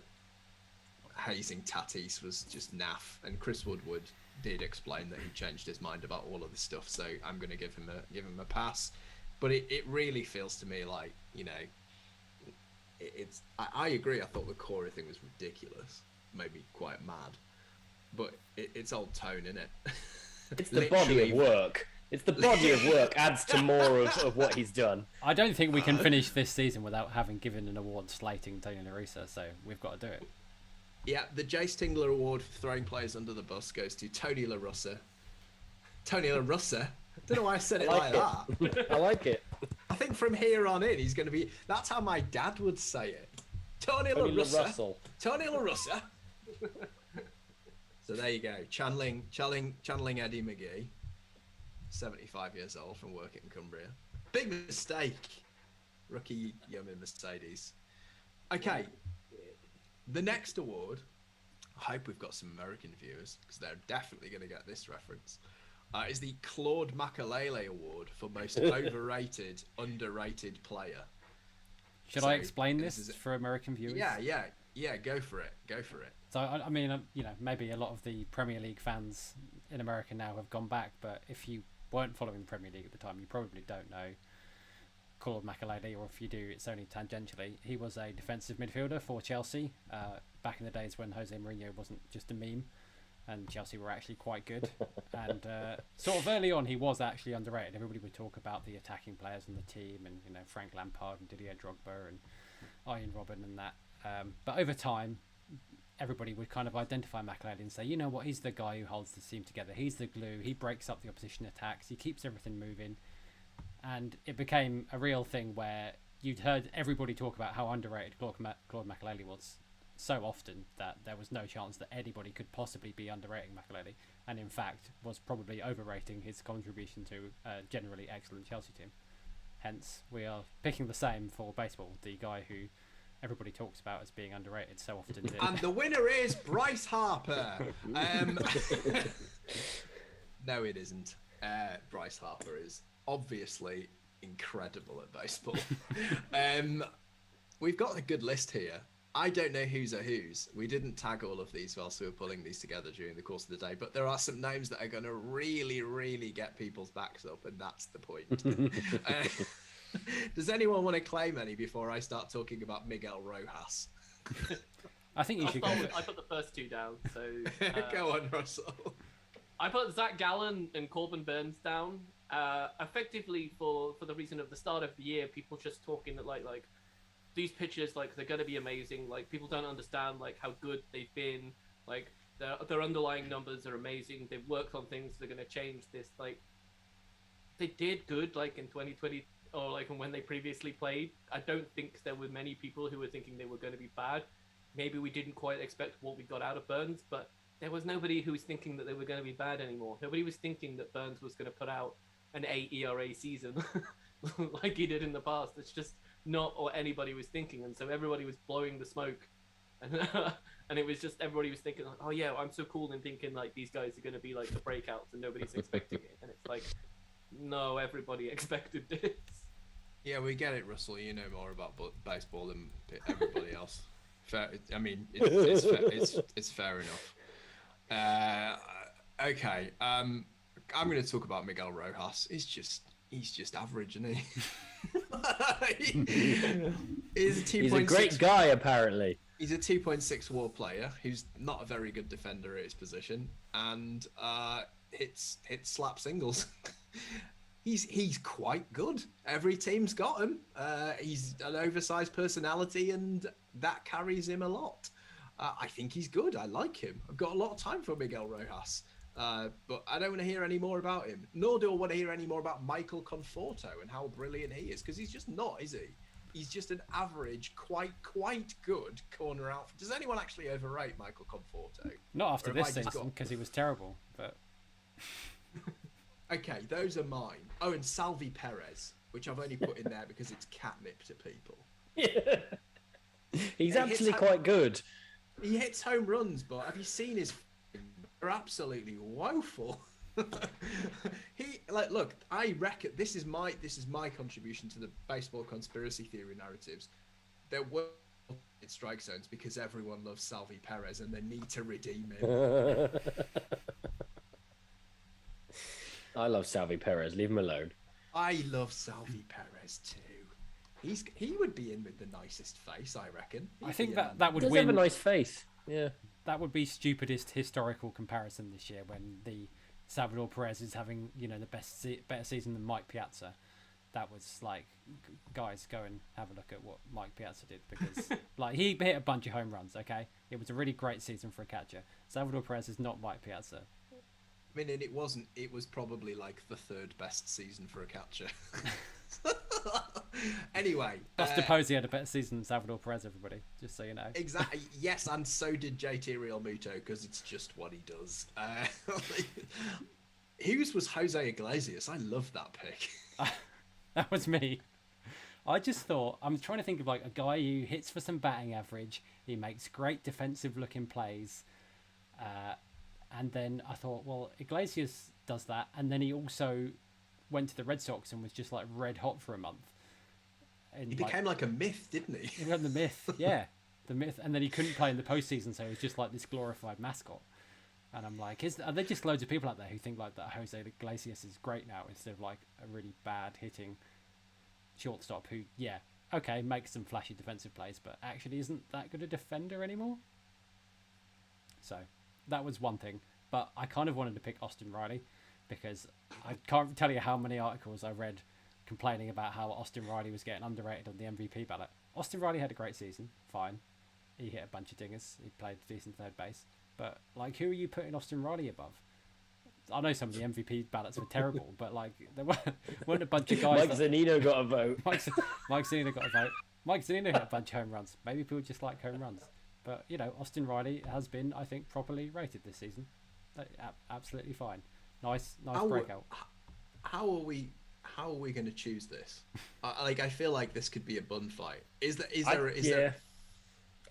hazing Tatis was just naff, and Chris Woodward did explain that he changed his mind about all of this stuff. So I'm going to give him a pass. But it really feels to me like, you know, I agree. I thought the Cora thing was ridiculous, made me quite mad. But it's old tone, isn't it? It's the body of work. It's the body of work adds to more of what he's done. I don't think we can finish this season without having given an award slating Tony La Russa, so we've got to do it. Yeah, the Jace Tingler Award for throwing players under the bus goes to Tony La Russa. Tony La Russa? Don't know why I said it like that. I like it. I think from here on in, he's going to be... That's how my dad would say it. Tony La Russa. Tony La Russa. So there you go. Channeling Eddie McGee. 75 years old from working in Cumbria. Big mistake. Rookie Yeoman Mercedes. Okay. The next award, I hope we've got some American viewers, because they're definitely going to get this reference, is the Claude Makelele Award for most overrated, underrated player. Should I explain this for American viewers? Yeah, go for it. So, I mean, you know, maybe a lot of the Premier League fans in America now have gone back, but if you weren't following the Premier League at the time, you probably don't know Claude Makelele, or if you do, it's only tangentially. He was a defensive midfielder for Chelsea back in the days when Jose Mourinho wasn't just a meme, and Chelsea were actually quite good. And sort of early on, he was actually underrated. Everybody would talk about the attacking players on the team, and you know, Frank Lampard and Didier Drogba and Arjen Robben and that. But over time, everybody would kind of identify Makelele and say, you know what, he's the guy who holds the team together. He's the glue. He breaks up the opposition attacks. He keeps everything moving. And it became a real thing where you'd heard everybody talk about how underrated Claude Makelele was so often that there was no chance that anybody could possibly be underrating Makelele, and in fact was probably overrating his contribution to a generally excellent Chelsea team. Hence, we are picking the same for baseball, the guy who everybody talks about as being underrated so often. And the winner is Bryce Harper. No, it isn't. Bryce Harper is obviously incredible at baseball. We've got a good list here. I don't know who's a who's. We didn't tag all of these whilst we were pulling these together during the course of the day, but there are some names that are going to really, really get people's backs up, and that's the point. Does anyone want to claim any before I start talking about Miguel Rojas? I think you should go. I put the first two down. So go on, Russell. I put Zach Gallen and Corbin Burns down. Effectively for the reason of the start of the year, people just talking that like these pitchers, like, they're going to be amazing. Like, people don't understand like how good they've been. Like, their underlying numbers are amazing. They've worked on things. They're going to change this. Like, they did good like in 2020 or like when they previously played. I don't think there were many people who were thinking they were going to be bad. Maybe we didn't quite expect what we got out of Burns, but there was nobody who was thinking that they were going to be bad anymore. Nobody was thinking that Burns was going to put out an 8 ERA season like he did in the past. It's just not what anybody was thinking, and so everybody was blowing the smoke, and it was just everybody was thinking like, oh yeah, I'm so cool in thinking like these guys are going to be like the breakouts, and nobody's expecting it. And it's like, no, everybody expected this. Yeah, we get it, Russell. You know more about baseball than everybody else. Fair. I mean, it's fair enough. Okay. I'm going to talk about Miguel Rojas. He's just average, isn't he? He's a great guy, apparently. He's a 2.6 WAR player who's not a very good defender at his position, and hits slap singles. He's quite good. Every team's got him. He's an oversized personality, and that carries him a lot. I think he's good. I like him. I've got a lot of time for Miguel Rojas. But I don't want to hear any more about him. Nor do I want to hear any more about Michael Conforto and how brilliant he is, because he's just not, is he? He's just an average, quite good corner outfielder. Does anyone actually overrate Michael Conforto? Not after this season, because he was terrible. But okay, those are mine. Oh, and Salvi Perez, which I've only put in there because it's catnip to people. Yeah. He's actually quite good. He hits home runs, but have you seen his? They're absolutely woeful. Look, I reckon this is my contribution to the baseball conspiracy theory narratives. There were strike zones because everyone loves Salvi Perez and they need to redeem him. I love Salvi Perez. Leave him alone. I love Salvi Perez too. He would be in with the nicest face, I reckon. I think that would win. He does have a nice face. Yeah. That would be stupidest historical comparison this year when the Salvador Perez is having, the better season than Mike Piazza. That was like, guys, go and have a look at what Mike Piazza did, because like he hit a bunch of home runs. Okay, it was a really great season for a catcher. Salvador Perez is not Mike Piazza. I mean, and it wasn't. It was probably like the third best season for a catcher. Anyway, Buster Posey had a better season than Salvador Perez. Everybody, just so you know. Exactly. Yes, and so did JT Realmuto, because it's just what he does. Whose was Jose Iglesias? I love that pick. That was me. I just thought, I'm trying to think of like a guy who hits for some batting average. He makes great defensive looking plays. And then I thought, well, Iglesias does that. And then he also went to the Red Sox and was just like red hot for a month. And he became like a myth, didn't he? He became the myth, yeah. The myth. And then he couldn't play in the postseason, so he was just like this glorified mascot. And I'm like, are there just loads of people out there who think like that Jose Iglesias is great now instead of like a really bad hitting shortstop who, yeah, okay, makes some flashy defensive plays, but actually isn't that good a defender anymore? So that was one thing. But I kind of wanted to pick Austin Riley because I can't tell you how many articles I read complaining about how Austin Riley was getting underrated on the MVP ballot. Austin Riley had a great season, fine. He hit a bunch of dingers. He played decent third base. But, like, who are you putting Austin Riley above? I know some of the MVP ballots were terrible, but, like, there weren't a bunch of guys... Mike Zunino got a vote. Mike Zunino got a vote. Mike Zunino hit a bunch of home runs. Maybe people just like home runs. But, Austin Riley has been, I think, properly rated this season. Absolutely fine. Nice breakout. How are we going to choose this? I feel like this could be a bun fight. Is there?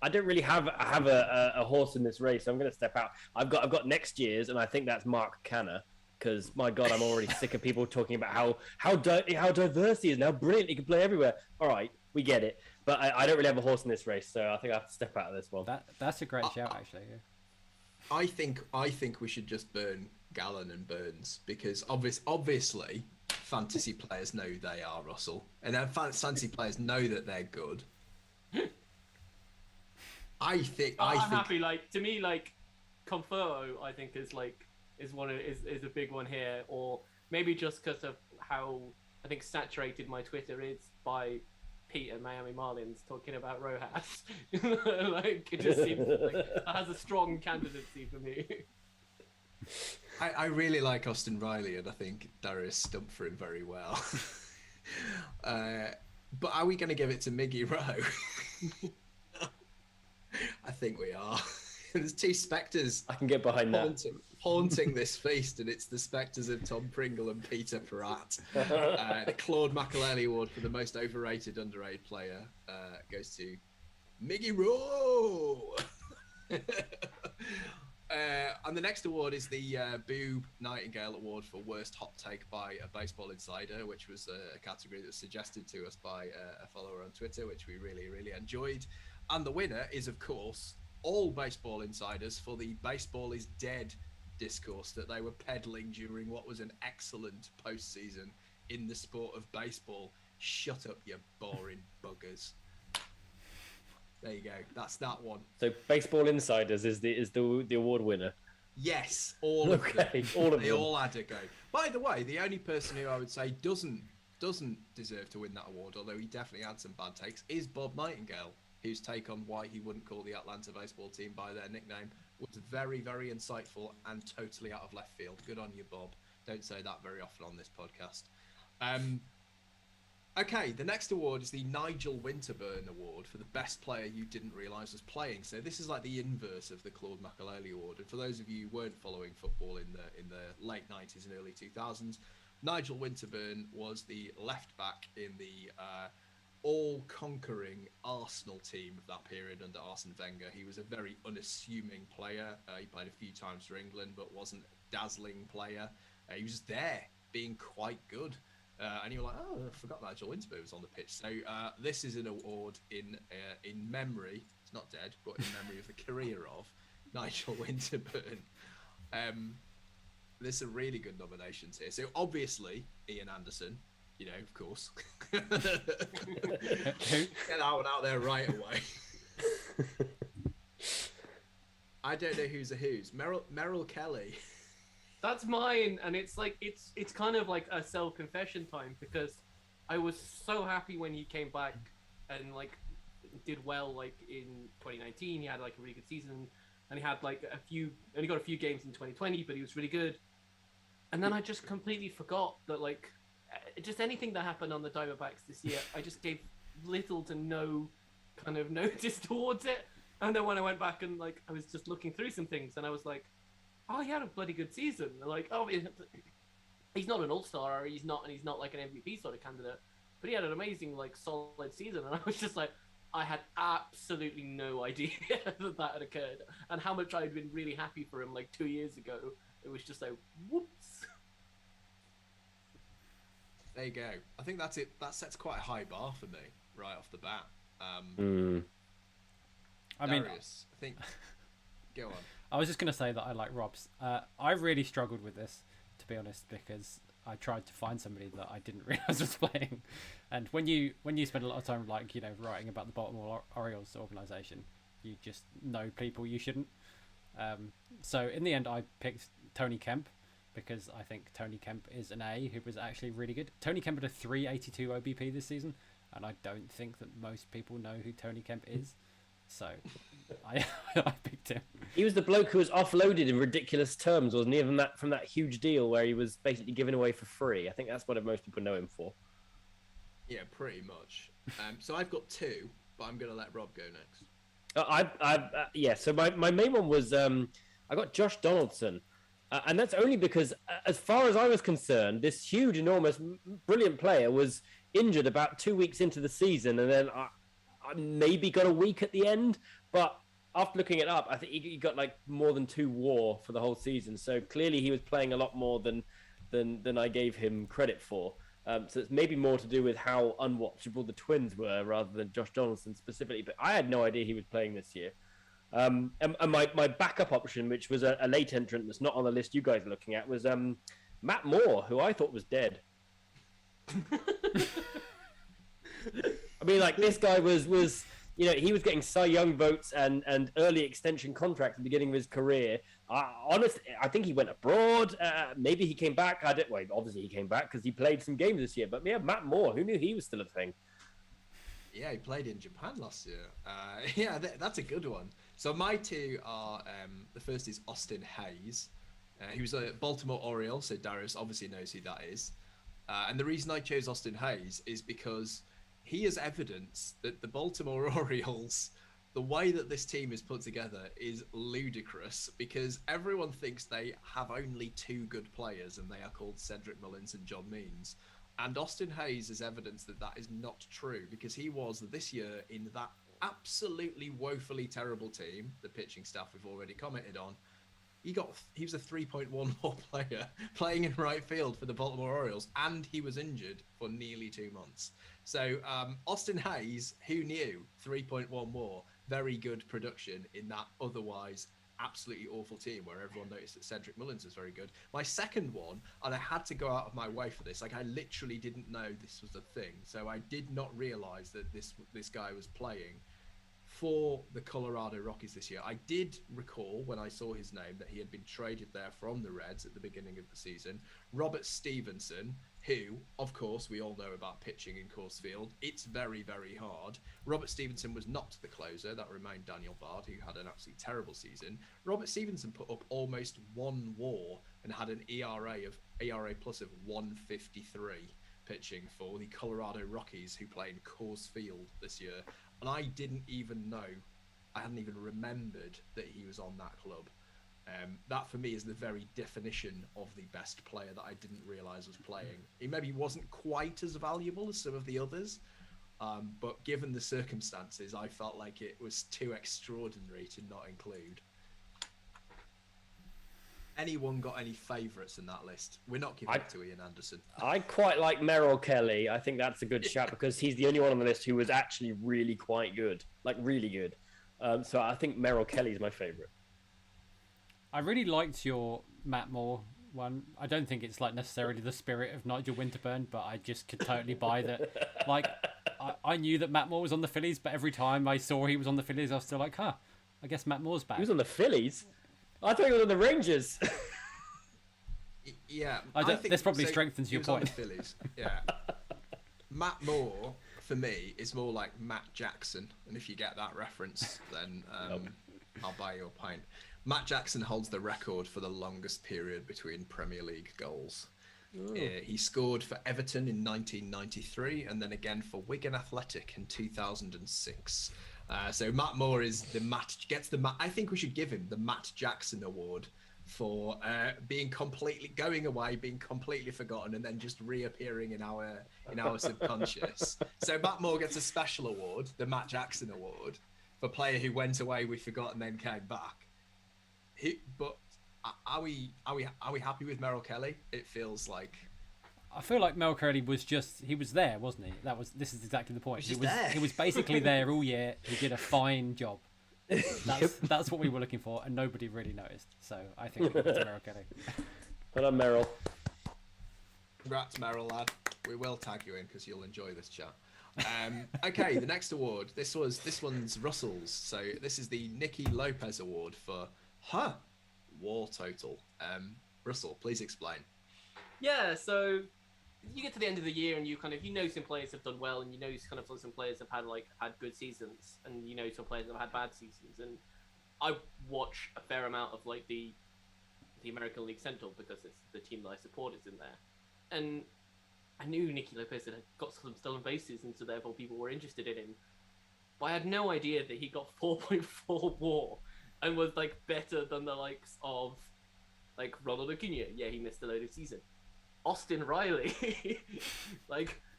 I don't really have a horse in this race. So I'm going to step out. I've got next year's, and I think that's Mark Canna, because my God, I'm already sick of people talking about how diverse he is and how brilliant he can play everywhere. All right, we get it. But I don't really have a horse in this race, so I think I have to step out of this one. That's a great shout, actually. Yeah. I think we should just burn Gallen and Burns because obviously fantasy players know who they are, Russell, and then fantasy players know that they're good. I'm happy. Like, to me, like Conforto, I think is a big one here, or maybe just because of how I think saturated my Twitter is by Pete and Miami Marlins talking about Rojas. Like, it just seems like that has a strong candidacy for me. I really like Austin Riley, and I think Darius stumped for him very well. But are we going to give it to Miggy Rowe? I think we are. There's two spectres. I can get behind that. Haunting this feast, and it's the spectres of Tom Pringle and Peter Pratt. The Claude McAlealy Award for the most overrated underrated player goes to Miggy Rowe. And the next award is the Boo Nightingale Award for worst hot take by a Baseball Insider, which was a category that was suggested to us by a follower on Twitter, which we really, really enjoyed. And the winner is, of course, all Baseball Insiders for the baseball is dead discourse that they were peddling during what was an excellent postseason in the sport of baseball. Shut up, you boring buggers. There you go. That's that one. So Baseball Insiders is the award winner. Yes, all of them. All of they them. all had a go. By the way, the only person who I would say doesn't deserve to win that award, although he definitely had some bad takes, is Bob Nightingale, whose take on why he wouldn't call the Atlanta baseball team by their nickname was very, very insightful and totally out of left field. Good on you, Bob. Don't say that very often on this podcast. Okay, the next award is the Nigel Winterburn Award for the best player you didn't realise was playing. So this is like the inverse of the Claude McAlealy Award. And for those of you who weren't following football in the late 90s and early 2000s, Nigel Winterburn was the left back in the all-conquering Arsenal team of that period under Arsene Wenger. He was a very unassuming player. He played a few times for England, but wasn't a dazzling player. He was just there, being quite good. And you're like, oh, I forgot Nigel Winterburn was on the pitch. So this is an award in memory, it's not dead, but in memory of the career of Nigel Winterburn. There's some really good nominations here. So obviously, Ian Anderson, you know, of course. Get that one out there right away. I don't know who's a who's. Merrill Kelly. That's mine, and it's like it's kind of like a self-confession time because I was so happy when he came back and like did well like in 2019. He had like a really good season, and he had like only got a few games in 2020, but he was really good. And then I just completely forgot that like just anything that happened on the Diamondbacks this year, I just gave little to no kind of notice towards it. And then when I went back and like I was just looking through some things, and I was like, oh, he had a bloody good season. Like, oh, he's not an all-star, he's not like an MVP sort of candidate, but he had an amazing, like, solid season. And I was just like, I had absolutely no idea that had occurred, and how much I had been really happy for him like 2 years ago. It was just like, whoops. There you go. I think that's it. That sets quite a high bar for me right off the bat. I mean, Darius, I think. Go on. I was just going to say that I like Rob's. I really struggled with this, to be honest, because I tried to find somebody that I didn't realise was playing. And when you spend a lot of time, like, you know, writing about the Baltimore Orioles organisation, you just know people you shouldn't. So in the end, I picked Tony Kemp because I think Tony Kemp is an A who was actually really good. Tony Kemp had a 382 OBP this season, and I don't think that most people know who Tony Kemp is. So I picked him. He was the bloke who was offloaded in ridiculous terms, wasn't he? From that huge deal where he was basically given away for free. I think that's what most people know him for. Yeah, pretty much. So I've got two, but I'm going to let Rob go next. Yeah. So my main one was I got Josh Donaldson, and that's only because, as far as I was concerned, this huge, enormous, brilliant player was injured about 2 weeks into the season, and then I maybe got a week at the end, but after looking it up, I think he got like more than 2 WAR for the whole season. So clearly he was playing a lot more than I gave him credit for. So it's maybe more to do with how unwatchable the Twins were rather than Josh Donaldson specifically. But I had no idea he was playing this year. And my backup option, which was a late entrant that's not on the list you guys are looking at, was Matt Moore, who I thought was dead. I mean, like, this guy was he was getting Cy Young votes and early extension contracts at the beginning of his career. Honestly, I think he went abroad. Maybe he came back. Obviously he came back because he played some games this year. But yeah, Matt Moore, who knew he was still a thing? Yeah, he played in Japan last year. Yeah, that's a good one. So my two are, the first is Austin Hayes. He was a Baltimore Oriole, so Darius obviously knows who that is. And the reason I chose Austin Hayes is because he is evidence that the Baltimore Orioles, the way that this team is put together is ludicrous, because everyone thinks they have only two good players, and they are called Cedric Mullins and John Means. And Austin Hayes is evidence that that is not true, because he was this year in that absolutely woefully terrible team, the pitching staff we've already commented on. He was a 3.1 more player playing in right field for the Baltimore Orioles, and he was injured for nearly 2 months. So Austin Hayes, who knew, 3.1 more, very good production in that otherwise absolutely awful team where everyone noticed that Cedric Mullins was very good. My second one, and I had to go out of my way for this, like I literally didn't know this was a thing, so I did not realize that this guy was playing for the Colorado Rockies this year. I did recall when I saw his name that he had been traded there from the Reds at the beginning of the season. Robert Stevenson, who, of course, we all know about pitching in Coors Field. It's very, very hard. Robert Stevenson was not the closer. That remained Daniel Bard, who had an absolutely terrible season. Robert Stevenson put up almost 1 WAR and had an ERA plus of 153 pitching for the Colorado Rockies, who play in Coors Field this year. And I didn't even know, I hadn't even remembered that he was on that club. That for me is the very definition of the best player that I didn't realise was playing. He maybe wasn't quite as valuable as some of the others, but given the circumstances, I felt like it was too extraordinary to not include. Anyone got any favourites in that list? We're not giving it to Ian Anderson. I quite like Merrill Kelly. I think that's a good shout because he's the only one on the list who was actually really quite good, like really good. So I think Merrill Kelly is my favourite. I really liked your Matt Moore one. I don't think it's like necessarily the spirit of Nigel Winterburn, but I just could totally buy that. Like, I knew that Matt Moore was on the Phillies, but every time I saw he was on the Phillies, I was still like, I guess Matt Moore's back. He was on the Phillies? I thought he was on the Rangers. Yeah. This probably strengthens your point. On the Phillies. Yeah. Matt Moore, for me, is more like Matt Jackson. And if you get that reference, then I'll buy you a pint. Matt Jackson holds the record for the longest period between Premier League goals. He scored for Everton in 1993 and then again for Wigan Athletic in 2006. So Matt Moore is I think we should give him the Matt Jackson Award for being completely forgotten and then just reappearing in our subconscious. So Matt Moore gets a special award, the Matt Jackson Award, for player who went away, we forgot, and then came back. But are we happy with Merrill Kelly? It feels like. I feel like Merrill Kelly was there, wasn't he? This is exactly the point. He was basically there all year. He did a fine job. That's what we were looking for, and nobody really noticed. So I think it's Merrill Kelly. Well done, Merrill. Congrats, Merrill, lad. We will tag you in because you'll enjoy this chat. Okay, the next award. This one's Russell's. So this is the Nicky Lopez Award for WAR total. Russell, please explain. Yeah, so you get to the end of the year and you know some players have done well, and you know some players have had good seasons, and you know some players have had bad seasons. And I watch a fair amount of the American League Central because it's the team that I support is in there, and I knew Nicky Lopez had got some stolen bases, and so therefore people were interested in him. But I had no idea that he got 4.4 WAR and was better than the likes of Ronald Acuna. Yeah, he missed a load of season. Austin Riley,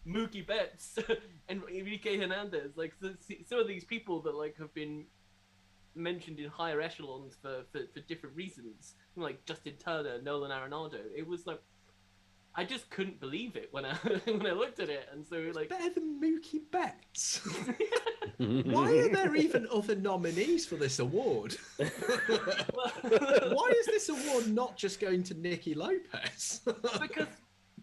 Mookie Betts, and Enrique Hernandez. Some of these people that have been mentioned in higher echelons for different reasons, like Justin Turner, Nolan Arenado. It was I just couldn't believe it when I when I looked at it, and so it's like better than Mookie Betts. Why are there even other nominees for this award? Why is this award not just going to Nicky Lopez?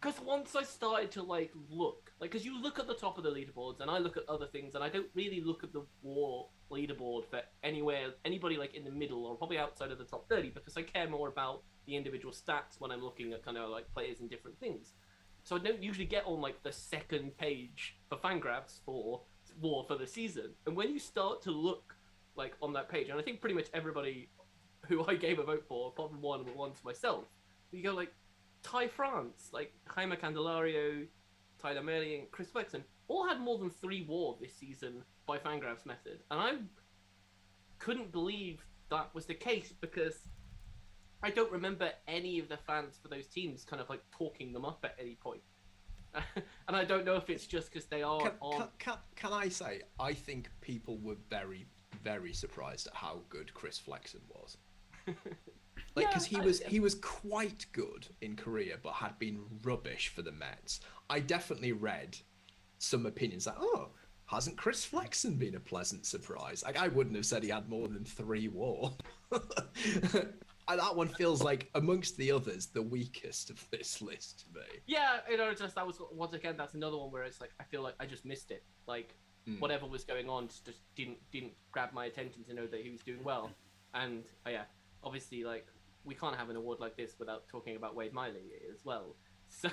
because once I started to like look, like, because you look at the top of the leaderboards, and I look at other things, and I don't really look at the WAR leaderboard for anybody like in the middle or probably outside of the top 30, because I care more about the individual stats when I'm looking at kind of like players and different things. So I don't usually get on like the second page for Fangraphs for WAR for the season. And when you start to look like on that page, and I think pretty much everybody who I gave a vote for, apart from one to myself, you go like Ty France, like Jaime Candelario, Tyler Merley, and Chris Flexen all had more than 3 WAR this season by Fangraphs method. And I couldn't believe that was the case, because I don't remember any of the fans for those teams kind of like talking them up at any point. And I don't know if it's just because they are Can I say, I think people were very, very surprised at how good Chris Flexen was. Like, because he was quite good in Korea, but had been rubbish for the Mets. I definitely read some opinions like, oh, hasn't Chris Flexen been a pleasant surprise? Like, I wouldn't have said he had more than 3 WAR. That one feels like, amongst the others, the weakest of this list to me. Yeah, just that was, once again, that's another one where it's like I feel like I just missed it. Like whatever was going on just didn't grab my attention to know that he was doing well. And yeah, obviously, like, we can't have an award like this without talking about Wade Miley as well. So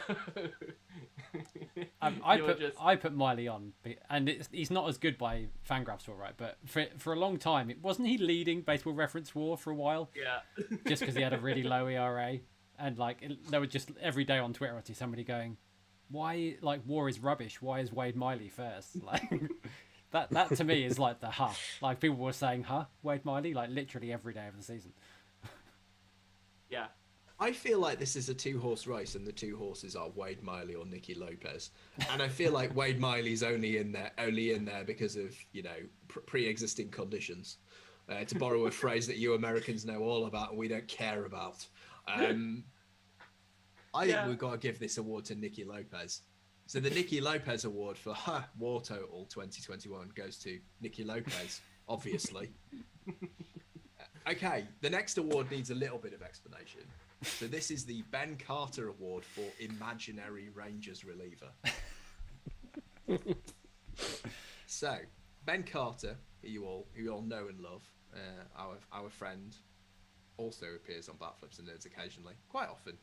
I put Miley on, and he's not as good by Fangraphs, all right. But for a long time, wasn't he leading Baseball Reference WAR for a while? Yeah, just because he had a really low ERA, and like there were just every day on Twitter I see somebody going, "Why, like, WAR is rubbish? Why is Wade Miley first?" Like that to me is like the like people were saying Wade Miley like literally every day of the season. Yeah. I feel like this is a 2-horse race, and the 2 horses are Wade Miley or Nicky Lopez. And I feel like Wade Miley's only in there because of, you know, pre-existing conditions. To borrow a phrase that you Americans know all about and we don't care about. I think we've got to give this award to Nicky Lopez. So the Nicky Lopez award for WAR total 2021 goes to Nicky Lopez, obviously. Okay, the next award needs a little bit of explanation. So this is the Ben Carter Award for Imaginary Rangers Reliever. So, Ben Carter, who you all know and love, our friend, also appears on Bat Flips and Nerds occasionally, quite often,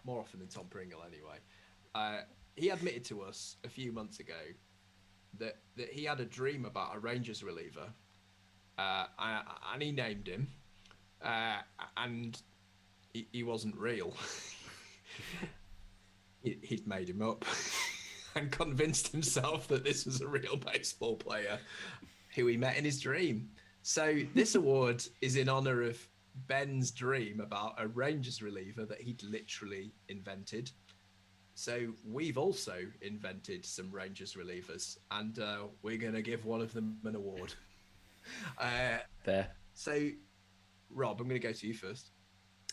more often than Tom Pringle anyway. He admitted to us a few months ago that he had a dream about a Rangers reliever, and he named him, and he wasn't real. He'd made him up and convinced himself that this was a real baseball player who he met in his dream. So this award is in honor of Ben's dream about a Rangers reliever that he'd literally invented. So we've also invented some Rangers relievers, and we're going to give one of them an award. There. So, Rob, I'm going to go to you first.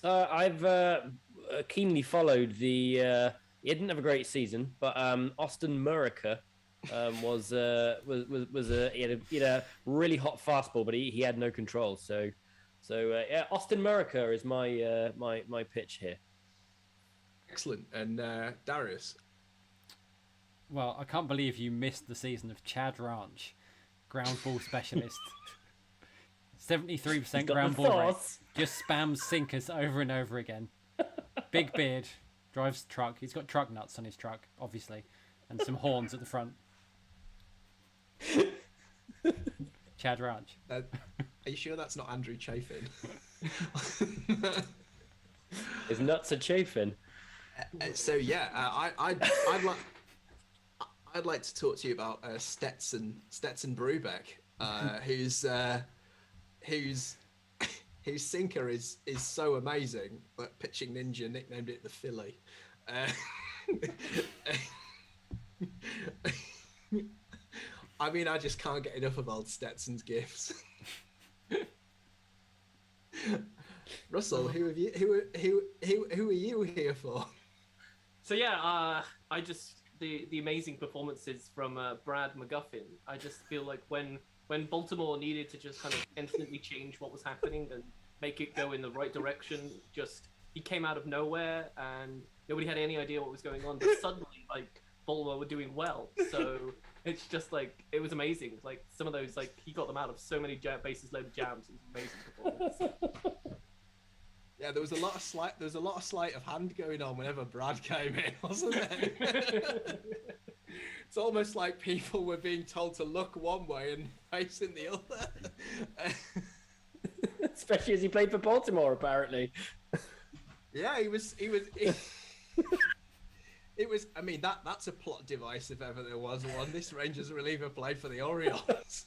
I've keenly followed the. He didn't have a great season, but Austin Murica was he had a really hot fastball, but he had no control. So yeah, Austin Murica is my pitch here. Excellent. And Darius? Well, I can't believe you missed the season of Chad Ranch, ground ball specialist. 73% ground ball rate. Just spams sinkers over and over again. Big beard, drives truck. He's got truck nuts on his truck, obviously, and some horns at the front. Chad Ranch. Are you sure that's not Andrew Chafin? His nuts are chafing. So yeah, I'd like to talk to you about Stetson Brubeck, whose sinker is so amazing that Pitching Ninja nicknamed it the Philly. I mean, I just can't get enough of old Stetson's gifts. Russell, who are you here for? So yeah, I just the amazing performances from Brad McGuffin. I just feel like when Baltimore needed to just kind of instantly change what was happening and make it go in the right direction, just he came out of nowhere and nobody had any idea what was going on. But suddenly, like Baltimore were doing well, so it's just like it was amazing. Like some of those, like he got them out of so many bases loaded jams. It was an amazing performance. Yeah, there was a lot of sleight of hand going on whenever Brad came in, wasn't there? It's almost like people were being told to look one way and facing the other. Especially as he played for Baltimore, apparently. Yeah, it was. I mean, that's a plot device if ever there was one. This Rangers reliever played for the Orioles.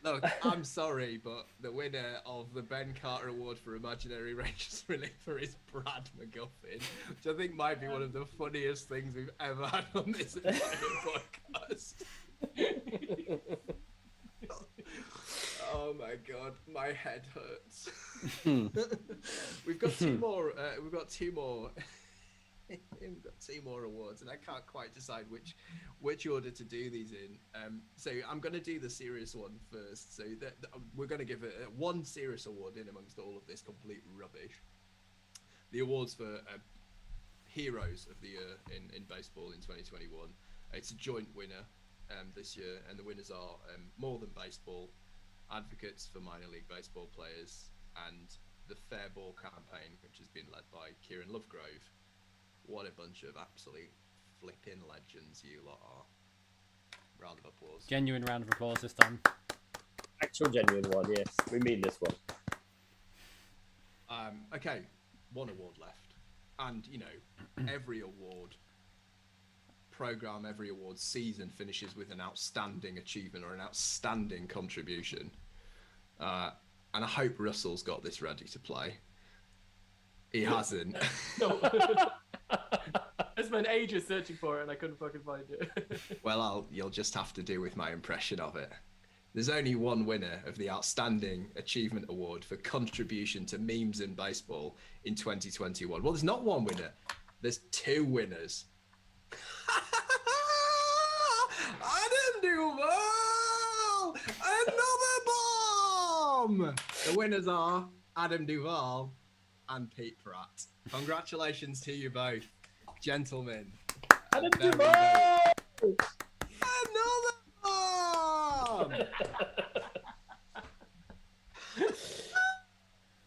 Look, I'm sorry, but the winner of the Ben Carter Award for Imaginary Rangers reliever is Brad McGuffin, which I think might be one of the funniest things we've ever had on this entire podcast. Oh my god, my head hurts. We've got two more. We've got two more awards, and I can't quite decide which order to do these in. So I'm going to do the serious one first. So we're going to give it one serious award in amongst all of this complete rubbish. The awards for Heroes of the Year in baseball in 2021. It's a joint winner this year, and the winners are More Than Baseball, Advocates for Minor League Baseball Players, and the Fair Ball campaign, which has been led by Kieran Lovegrove. What a bunch of absolute flipping legends you lot are. Round of applause. Genuine round of applause this time. Actual genuine one, yes. We mean this one. Okay, one award left. And, you know, every award program, every award season finishes with an outstanding achievement or an outstanding contribution. And I hope Russell's got this ready to play. He hasn't. No. I spent ages searching for it and I couldn't fucking find it. Well, you'll just have to do with my impression of it. There's only one winner of the Outstanding Achievement Award for contribution to memes in baseball in 2021. Well, there's not one winner. There's two winners. Adam Duvall! Another bomb! The winners are Adam Duvall and Pete Pratt. Congratulations to you both, gentlemen. Adam Duvall! Another bomb!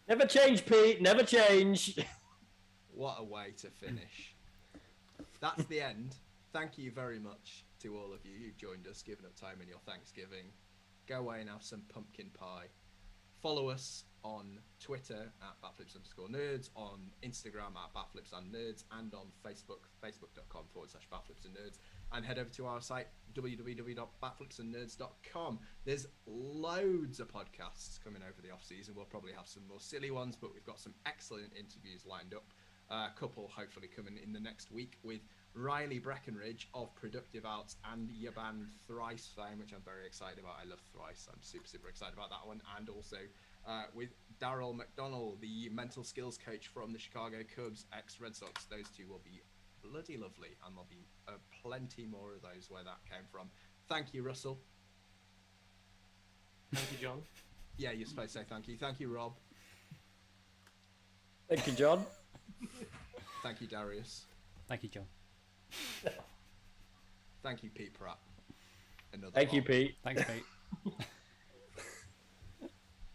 Never change, Pete. Never change. What a way to finish. That's the end. Thank you very much to all of you who've joined us, given up time in your Thanksgiving. Go away and have some pumpkin pie. Follow us on Twitter at batflips_nerds, on Instagram at batflipsandnerds, and on Facebook, facebook.com/batflipsandnerds, and head over to our site, www.batflipsandnerds.com. There's loads of podcasts coming over the off-season. We'll probably have some more silly ones, but we've got some excellent interviews lined up. A couple hopefully coming in the next week with Riley Breckenridge of Productive Arts and your band Thrice fame, which I'm very excited about. I love Thrice. I'm super excited about that one. And also with Darryl McDonnell, the mental skills coach from the Chicago Cubs, ex-Red Sox. Those two will be bloody lovely, and there'll be plenty more of those where that came from. Thank you, Russell. Thank you, John. Yeah, you're supposed to say thank you. Thank you, Rob. Thank you, John. Thank you, Darius. Thank you, John. Thank you, Pete Pratt. Thank you, Pete. Thanks, Pete.